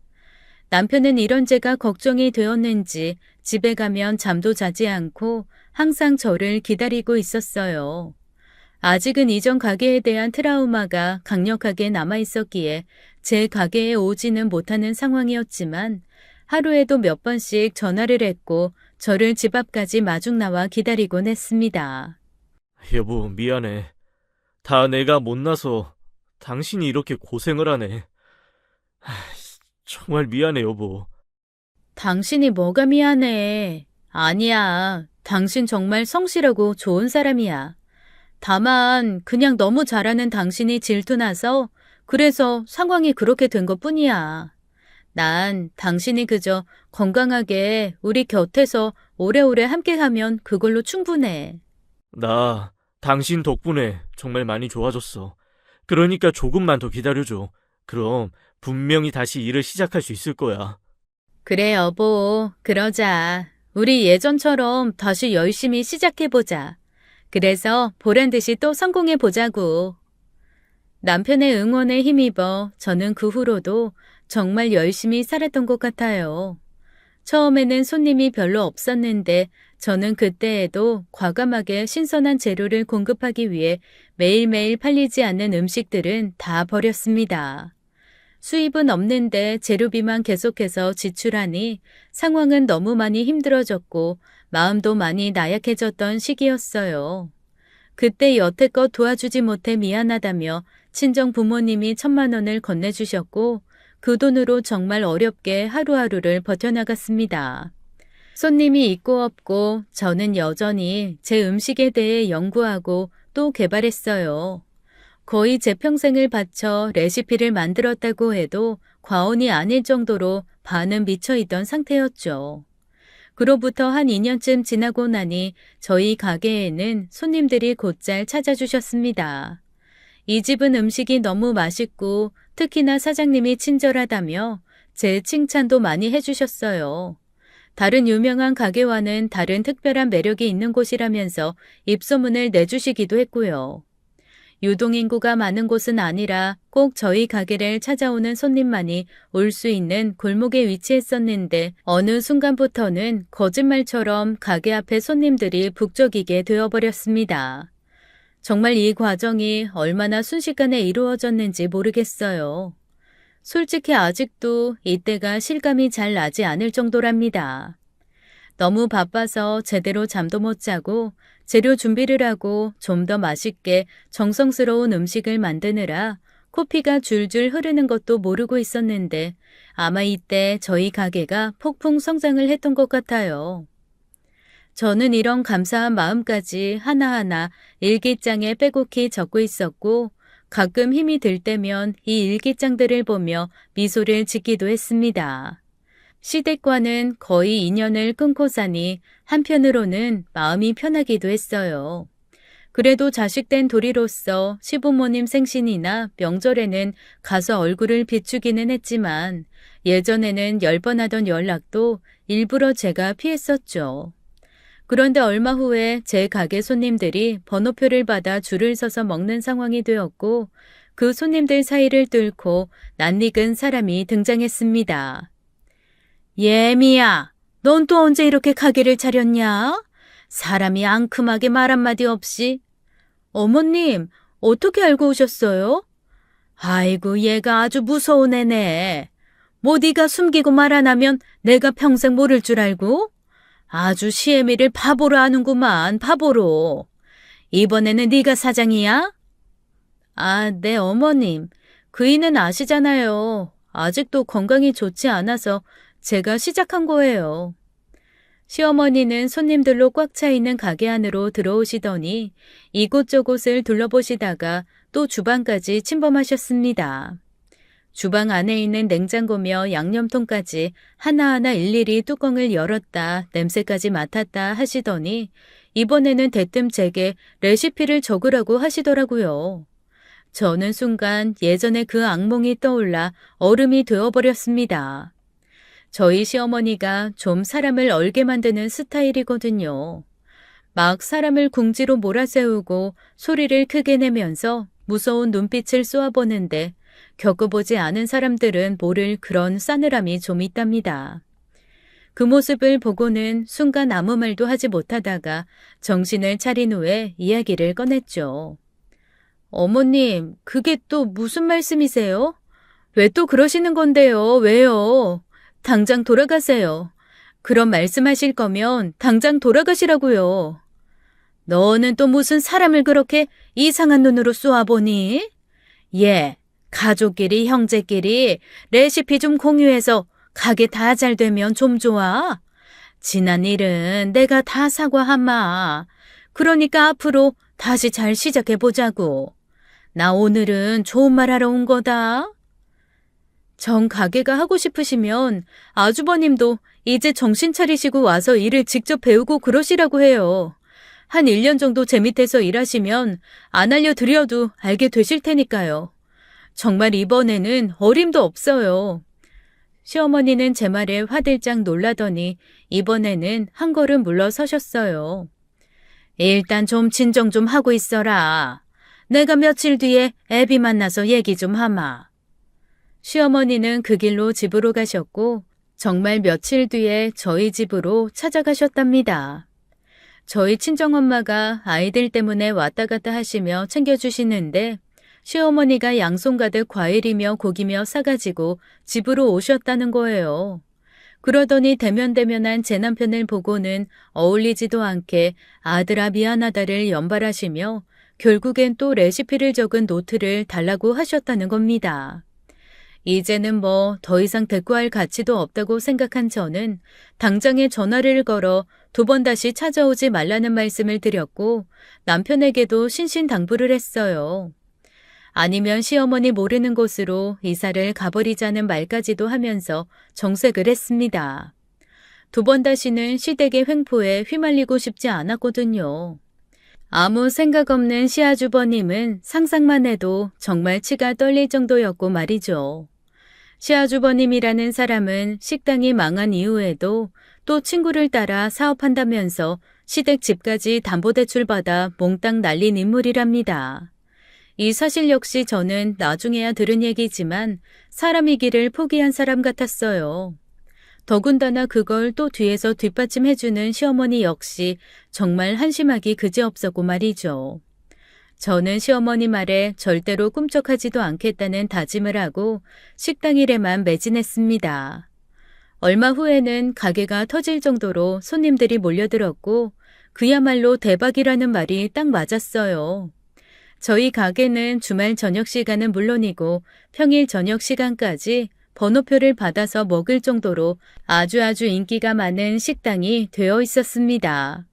남편은 이런 제가 걱정이 되었는지 집에 가면 잠도 자지 않고 항상 저를 기다리고 있었어요. 아직은 이전 가게에 대한 트라우마가 강력하게 남아있었기에 제 가게에 오지는 못하는 상황이었지만 하루에도 몇 번씩 전화를 했고 저를 집 앞까지 마중 나와 기다리곤 했습니다. 여보, 미안해. 다 내가 못나서 당신이 이렇게 고생을 하네. 정말 미안해, 여보. 당신이 뭐가 미안해. 아니야. 당신 정말 성실하고 좋은 사람이야. 다만 그냥 너무 잘하는 당신이 질투나서 그래서 상황이 그렇게 된 것뿐이야. 난 당신이 그저 건강하게 우리 곁에서 오래오래 함께하면 그걸로 충분해. 나 당신 덕분에 정말 많이 좋아졌어. 그러니까 조금만 더 기다려줘. 그럼 분명히 다시 일을 시작할 수 있을 거야. 그래 여보, 그러자. 우리 예전처럼 다시 열심히 시작해보자. 그래서 보란듯이 또 성공해보자고. 남편의 응원에 힘입어 저는 그 후로도 정말 열심히 살았던 것 같아요. 처음에는 손님이 별로 없었는데 저는 그때에도 과감하게 신선한 재료를 공급하기 위해 매일매일 팔리지 않는 음식들은 다 버렸습니다. 수입은 없는데 재료비만 계속해서 지출하니 상황은 너무 많이 힘들어졌고 마음도 많이 나약해졌던 시기였어요. 그때 여태껏 도와주지 못해 미안하다며 친정 부모님이 1,000만 원을 건네주셨고 그 돈으로 정말 어렵게 하루하루를 버텨나갔습니다. 손님이 있고 없고 저는 여전히 제 음식에 대해 연구하고 또 개발했어요. 거의 제 평생을 바쳐 레시피를 만들었다고 해도 과언이 아닐 정도로 반은 미쳐있던 상태였죠. 그로부터 한 2년쯤 지나고 나니 저희 가게에는 손님들이 곧잘 찾아주셨습니다. 이 집은 음식이 너무 맛있고 특히나 사장님이 친절하다며 제 칭찬도 많이 해주셨어요. 다른 유명한 가게와는 다른 특별한 매력이 있는 곳이라면서 입소문을 내주시기도 했고요. 유동인구가 많은 곳은 아니라 꼭 저희 가게를 찾아오는 손님만이 올 수 있는 골목에 위치했었는데 어느 순간부터는 거짓말처럼 가게 앞에 손님들이 북적이게 되어버렸습니다. 정말 이 과정이 얼마나 순식간에 이루어졌는지 모르겠어요. 솔직히 아직도 이때가 실감이 잘 나지 않을 정도랍니다. 너무 바빠서 제대로 잠도 못 자고 재료 준비를 하고 좀 더 맛있게 정성스러운 음식을 만드느라 코피가 줄줄 흐르는 것도 모르고 있었는데 아마 이때 저희 가게가 폭풍 성장을 했던 것 같아요. 저는 이런 감사한 마음까지 하나하나 일기장에 빼곡히 적고 있었고 가끔 힘이 들 때면 이 일기장들을 보며 미소를 짓기도 했습니다. 시댁과는 거의 인연을 끊고 사니 한편으로는 마음이 편하기도 했어요. 그래도 자식된 도리로서 시부모님 생신이나 명절에는 가서 얼굴을 비추기는 했지만 예전에는 10번 하던 연락도 일부러 제가 피했었죠. 그런데 얼마 후에 제 가게 손님들이 번호표를 받아 줄을 서서 먹는 상황이 되었고 그 손님들 사이를 뚫고 낯익은 사람이 등장했습니다. 예미야, 넌 또 언제 이렇게 가게를 차렸냐? 사람이 앙큼하게 말 한마디 없이. 어머님, 어떻게 알고 오셨어요? 아이고, 얘가 아주 무서운 애네. 뭐 네가 숨기고 말 안 하면 내가 평생 모를 줄 알고? 아주 시애미를 바보로 하는구만, 바보로. 이번에는 네가 사장이야? 아, 네, 어머님. 그이는 아시잖아요. 아직도 건강이 좋지 않아서 제가 시작한 거예요. 시어머니는 손님들로 꽉 차 있는 가게 안으로 들어오시더니 이곳저곳을 둘러보시다가 또 주방까지 침범하셨습니다. 주방 안에 있는 냉장고며 양념통까지 하나하나 일일이 뚜껑을 열었다 냄새까지 맡았다 하시더니 이번에는 대뜸 제게 레시피를 적으라고 하시더라고요. 저는 순간 예전에 그 악몽이 떠올라 얼음이 되어버렸습니다. 저희 시어머니가 좀 사람을 얼게 만드는 스타일이거든요. 막 사람을 궁지로 몰아세우고 소리를 크게 내면서 무서운 눈빛을 쏘아보는데 겪어보지 않은 사람들은 모를 그런 싸늘함이 좀 있답니다. 그 모습을 보고는 순간 아무 말도 하지 못하다가 정신을 차린 후에 이야기를 꺼냈죠. 어머님, 그게 또 무슨 말씀이세요? 왜 또 그러시는 건데요? 왜요? 당장 돌아가세요. 그런 말씀하실 거면 당장 돌아가시라고요. 너는 또 무슨 사람을 그렇게 이상한 눈으로 쏘아보니? 예, 가족끼리 형제끼리 레시피 좀 공유해서 가게 다 잘 되면 좀 좋아. 지난 일은 내가 다 사과하마. 그러니까 앞으로 다시 잘 시작해보자고. 나 오늘은 좋은 말 하러 온 거다. 정 가게가 하고 싶으시면 아주버님도 이제 정신 차리시고 와서 일을 직접 배우고 그러시라고 해요. 한 1년 정도 제 밑에서 일하시면 안 알려드려도 알게 되실 테니까요. 정말 이번에는 어림도 없어요. 시어머니는 제 말에 화들짝 놀라더니 이번에는 한 걸음 물러서셨어요. 일단 좀 진정 좀 하고 있어라. 내가 며칠 뒤에 애비 만나서 얘기 좀 하마. 시어머니는 그 길로 집으로 가셨고 정말 며칠 뒤에 저희 집으로 찾아가셨답니다. 저희 친정엄마가 아이들 때문에 왔다 갔다 하시며 챙겨주시는데 시어머니가 양손 가득 과일이며 고기며 사가지고 집으로 오셨다는 거예요. 그러더니 대면대면한 제 남편을 보고는 어울리지도 않게 아들아 미안하다를 연발하시며 결국엔 또 레시피를 적은 노트를 달라고 하셨다는 겁니다. 이제는 뭐 더 이상 대꾸할 가치도 없다고 생각한 저는 당장에 전화를 걸어 2번 다시 찾아오지 말라는 말씀을 드렸고 남편에게도 신신당부를 했어요. 아니면 시어머니 모르는 곳으로 이사를 가버리자는 말까지도 하면서 정색을 했습니다. 2번 다시는 시댁의 횡포에 휘말리고 싶지 않았거든요. 아무 생각 없는 시아주버님은 상상만 해도 정말 치가 떨릴 정도였고 말이죠. 시아주버님이라는 사람은 식당이 망한 이후에도 또 친구를 따라 사업한다면서 시댁 집까지 담보대출 받아 몽땅 날린 인물이랍니다. 이 사실 역시 저는 나중에야 들은 얘기지만 사람이기를 포기한 사람 같았어요. 더군다나 그걸 또 뒤에서 뒷받침해주는 시어머니 역시 정말 한심하기 그지없었고 말이죠. 저는 시어머니 말에 절대로 꿈쩍하지도 않겠다는 다짐을 하고 식당 일에만 매진했습니다. 얼마 후에는 가게가 터질 정도로 손님들이 몰려들었고 그야말로 대박이라는 말이 딱 맞았어요. 저희 가게는 주말 저녁 시간은 물론이고 평일 저녁 시간까지 번호표를 받아서 먹을 정도로 아주 인기가 많은 식당이 되어 있었습니다.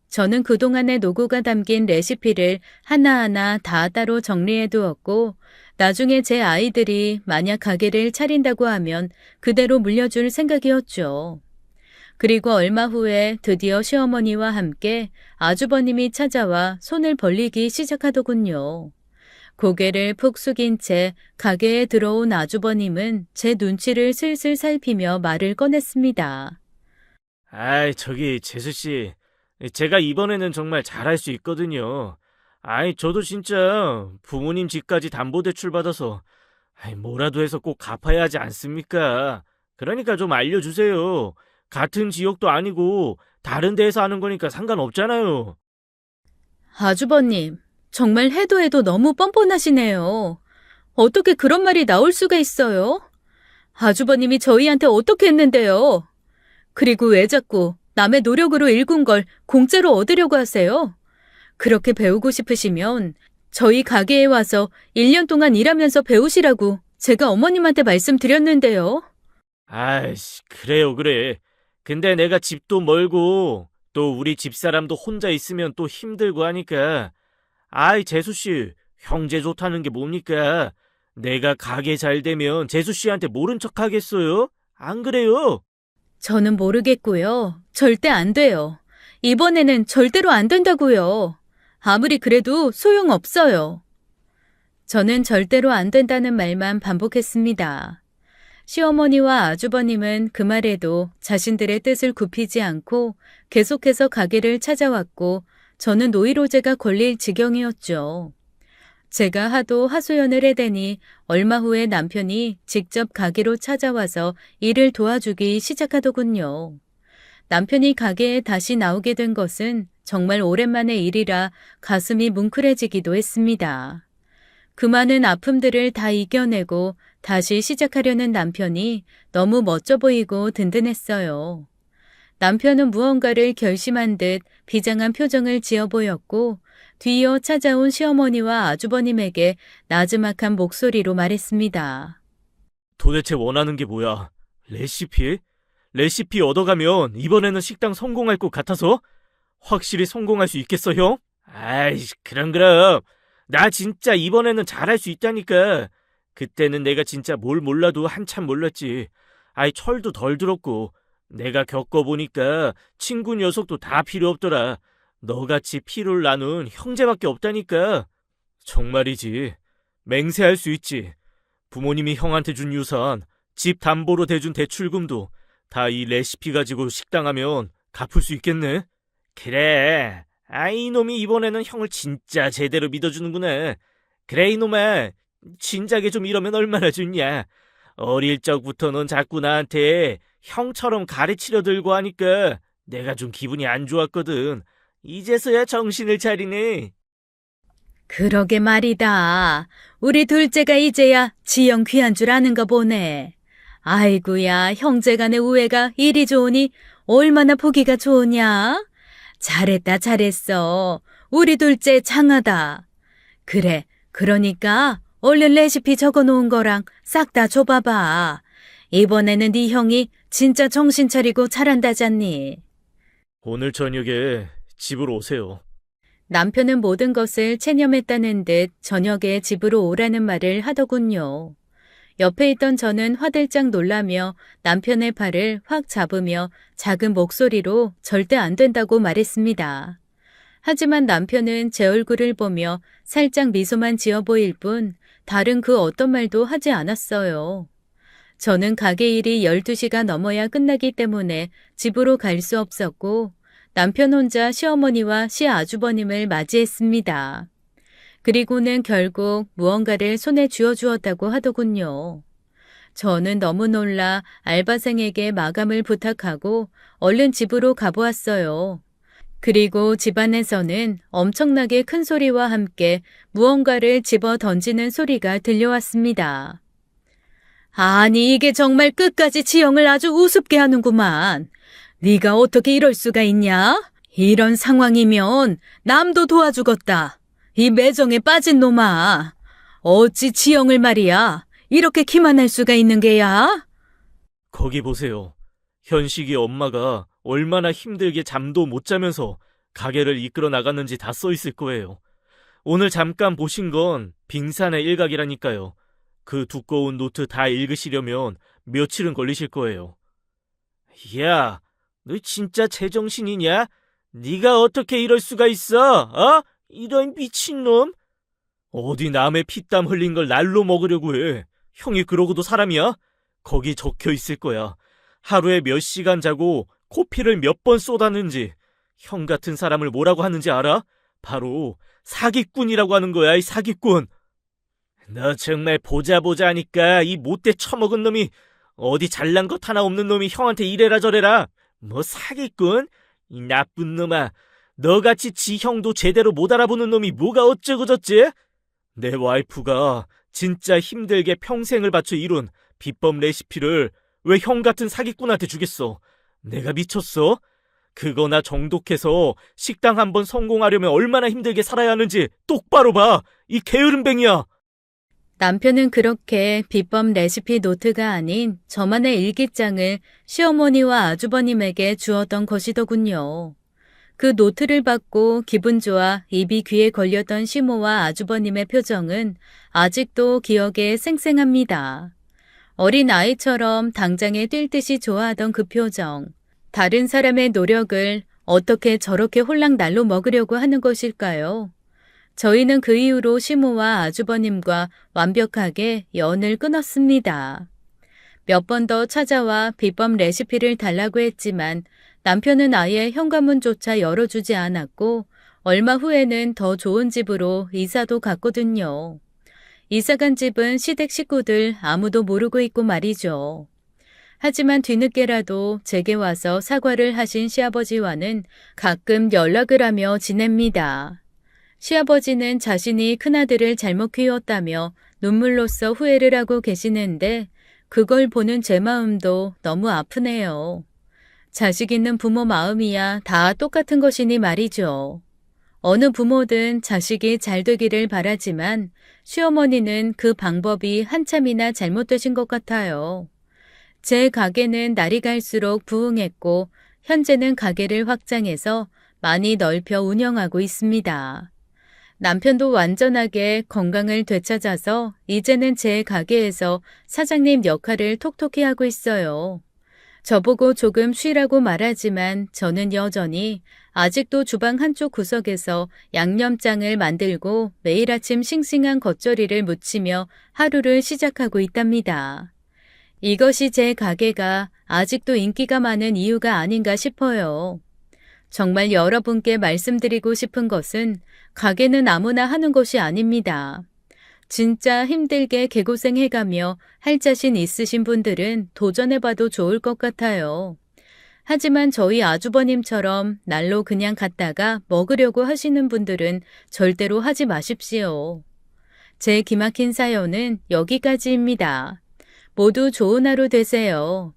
저는 그동안의 노고가 담긴 레시피를 하나하나 다 따로 정리해 두었고 나중에 제 아이들이 만약 가게를 차린다고 하면 그대로 물려줄 생각이었죠. 그리고 얼마 후에 드디어 시어머니와 함께 아주버님이 찾아와 손을 벌리기 시작하더군요. 고개를 푹 숙인 채 가게에 들어온 아주버님은 제 눈치를 슬슬 살피며 말을 꺼냈습니다. 아이, 저기, 재수씨. 제가 이번에는 정말 잘할 수 있거든요. 아이, 저도 진짜 부모님 집까지 담보대출 받아서 뭐라도 해서 꼭 갚아야 하지 않습니까? 그러니까 좀 알려주세요. 같은 지역도 아니고 다른 데에서 하는 거니까 상관없잖아요. 아주버님, 정말 해도 너무 뻔뻔하시네요. 어떻게 그런 말이 나올 수가 있어요? 아주버님이 저희한테 어떻게 했는데요? 그리고 왜 자꾸 남의 노력으로 일군 걸 공짜로 얻으려고 하세요? 그렇게 배우고 싶으시면 저희 가게에 와서 1년 동안 일하면서 배우시라고 제가 어머님한테 말씀드렸는데요. 아이씨, 그래요, 그래. 근데 내가 집도 멀고 또 우리 집사람도 혼자 있으면 또 힘들고 하니까 아이, 재수씨, 형제 좋다는 게 뭡니까? 내가 가게 잘 되면 재수씨한테 모른 척 하겠어요? 안 그래요? 저는 모르겠고요. 절대 안 돼요. 이번에는 절대로 안 된다고요. 아무리 그래도 소용없어요. 저는 절대로 안 된다는 말만 반복했습니다. 시어머니와 아주버님은 그 말에도 자신들의 뜻을 굽히지 않고 계속해서 가게를 찾아왔고 저는 노이로제가 걸릴 지경이었죠. 제가 하도 하소연을 해대니 얼마 후에 남편이 직접 가게로 찾아와서 일을 도와주기 시작하더군요. 남편이 가게에 다시 나오게 된 것은 정말 오랜만의 일이라 가슴이 뭉클해지기도 했습니다. 그 많은 아픔들을 다 이겨내고 다시 시작하려는 남편이 너무 멋져 보이고 든든했어요. 남편은 무언가를 결심한 듯 비장한 표정을 지어 보였고 뒤이어 찾아온 시어머니와 아주버님에게 나지막한 목소리로 말했습니다. 도대체 원하는 게 뭐야? 레시피? 레시피 얻어가면 이번에는 식당 성공할 것 같아서? 확실히 성공할 수 있겠어, 형? 아이씨, 그럼. 나 진짜 이번에는 잘할 수 있다니까. 그때는 내가 진짜 뭘 몰라도 한참 몰랐지. 아이, 철도 덜 들었고 내가 겪어보니까 친구 녀석도 다 필요 없더라. 너같이 피를 나눈 형제밖에 없다니까. 정말이지. 맹세할 수 있지. 부모님이 형한테 준 유산, 집 담보로 대준 대출금도 다 이 레시피 가지고 식당하면 갚을 수 있겠네. 그래. 이놈이 이번에는 형을 진짜 제대로 믿어주는구나. 그래, 이놈아. 진작에 좀 이러면 얼마나 좋냐. 어릴 적부터 넌 자꾸 나한테 형처럼 가르치려 들고 하니까 내가 좀 기분이 안 좋았거든. 이제서야 정신을 차리네. 그러게 말이다. 우리 둘째가 이제야 지영 귀한 줄 아는가 보네. 아이고야, 형제간의 우애가 이리 좋으니 얼마나 보기가 좋으냐? 잘했다, 잘했어. 우리 둘째 장하다. 그래, 그러니까 얼른 레시피 적어놓은 거랑 싹 다 줘봐봐. 이번에는 네 형이 진짜 정신 차리고 잘한다잖니. 오늘 저녁에 집으로 오세요. 남편은 모든 것을 체념했다는 듯 저녁에 집으로 오라는 말을 하더군요. 옆에 있던 저는 화들짝 놀라며 남편의 팔을 확 잡으며 작은 목소리로 절대 안 된다고 말했습니다. 하지만 남편은 제 얼굴을 보며 살짝 미소만 지어 보일 뿐 다른 그 어떤 말도 하지 않았어요. 저는 가게 일이 12시가 넘어야 끝나기 때문에 집으로 갈 수 없었고 남편 혼자 시어머니와 시아주버님을 맞이했습니다. 그리고는 결국 무언가를 손에 쥐어주었다고 하더군요. 저는 너무 놀라 알바생에게 마감을 부탁하고 얼른 집으로 가보았어요. 그리고 집안에서는 엄청나게 큰 소리와 함께 무언가를 집어 던지는 소리가 들려왔습니다. 아니, 이게 정말 끝까지 지영을 아주 우습게 하는구만. 네가 어떻게 이럴 수가 있냐? 이런 상황이면 남도 도와주겠다. 이 매정에 빠진 놈아. 어찌 지영을 말이야. 이렇게 기만할 수가 있는 게야? 거기 보세요. 현식이 엄마가 얼마나 힘들게 잠도 못 자면서 가게를 이끌어 나갔는지 다 써 있을 거예요. 오늘 잠깐 보신 건 빙산의 일각이라니까요. 그 두꺼운 노트 다 읽으시려면 며칠은 걸리실 거예요. 야, 너 진짜 제정신이냐? 네가 어떻게 이럴 수가 있어? 어? 이런 미친놈? 어디 남의 피땀 흘린 걸 날로 먹으려고 해. 형이 그러고도 사람이야? 거기 적혀 있을 거야. 하루에 몇 시간 자고 코피를 몇 번 쏟았는지. 형 같은 사람을 뭐라고 하는지 알아? 바로 사기꾼이라고 하는 거야, 이 사기꾼. 너 정말 보자 하니까 이 못돼 처먹은 놈이 어디 잘난 것 하나 없는 놈이 형한테 이래라 저래라. 뭐 사기꾼? 이 나쁜 놈아. 너같이 지 형도 제대로 못 알아보는 놈이 뭐가 어쩌고 저쩌지? 내 와이프가 진짜 힘들게 평생을 바쳐 이룬 비법 레시피를 왜 형 같은 사기꾼한테 주겠어? 내가 미쳤어? 그거나 정독해서 식당 한번 성공하려면 얼마나 힘들게 살아야 하는지 똑바로 봐! 이 게으름뱅이야! 남편은 그렇게 비법 레시피 노트가 아닌 저만의 일기장을 시어머니와 아주버님에게 주었던 것이더군요. 그 노트를 받고 기분 좋아 입이 귀에 걸렸던 시모와 아주버님의 표정은 아직도 기억에 생생합니다. 어린 아이처럼 당장에 뛸 듯이 좋아하던 그 표정. 다른 사람의 노력을 어떻게 저렇게 홀랑 날로 먹으려고 하는 것일까요? 저희는 그 이후로 시모와 아주버님과 완벽하게 연을 끊었습니다. 몇 번 더 찾아와 비법 레시피를 달라고 했지만 남편은 아예 현관문조차 열어주지 않았고 얼마 후에는 더 좋은 집으로 이사도 갔거든요. 이사간 집은 시댁 식구들 아무도 모르고 있고 말이죠. 하지만 뒤늦게라도 제게 와서 사과를 하신 시아버지와는 가끔 연락을 하며 지냅니다. 시아버지는 자신이 큰아들을 잘못 키웠다며 눈물로써 후회를 하고 계시는데 그걸 보는 제 마음도 너무 아프네요. 자식 있는 부모 마음이야 다 똑같은 것이니 말이죠. 어느 부모든 자식이 잘 되기를 바라지만 시어머니는 그 방법이 한참이나 잘못되신 것 같아요. 제 가게는 날이 갈수록 부흥했고 현재는 가게를 확장해서 많이 넓혀 운영하고 있습니다. 남편도 완전하게 건강을 되찾아서 이제는 제 가게에서 사장님 역할을 톡톡히 하고 있어요. 저보고 조금 쉬라고 말하지만 저는 여전히 아직도 주방 한쪽 구석에서 양념장을 만들고 매일 아침 싱싱한 겉절이를 무치며 하루를 시작하고 있답니다. 이것이 제 가게가 아직도 인기가 많은 이유가 아닌가 싶어요. 정말 여러분께 말씀드리고 싶은 것은 가게는 아무나 하는 것이 아닙니다. 진짜 힘들게 개고생해가며 할 자신 있으신 분들은 도전해봐도 좋을 것 같아요. 하지만 저희 아주버님처럼 날로 그냥 갔다가 먹으려고 하시는 분들은 절대로 하지 마십시오. 제 기막힌 사연은 여기까지입니다. 모두 좋은 하루 되세요.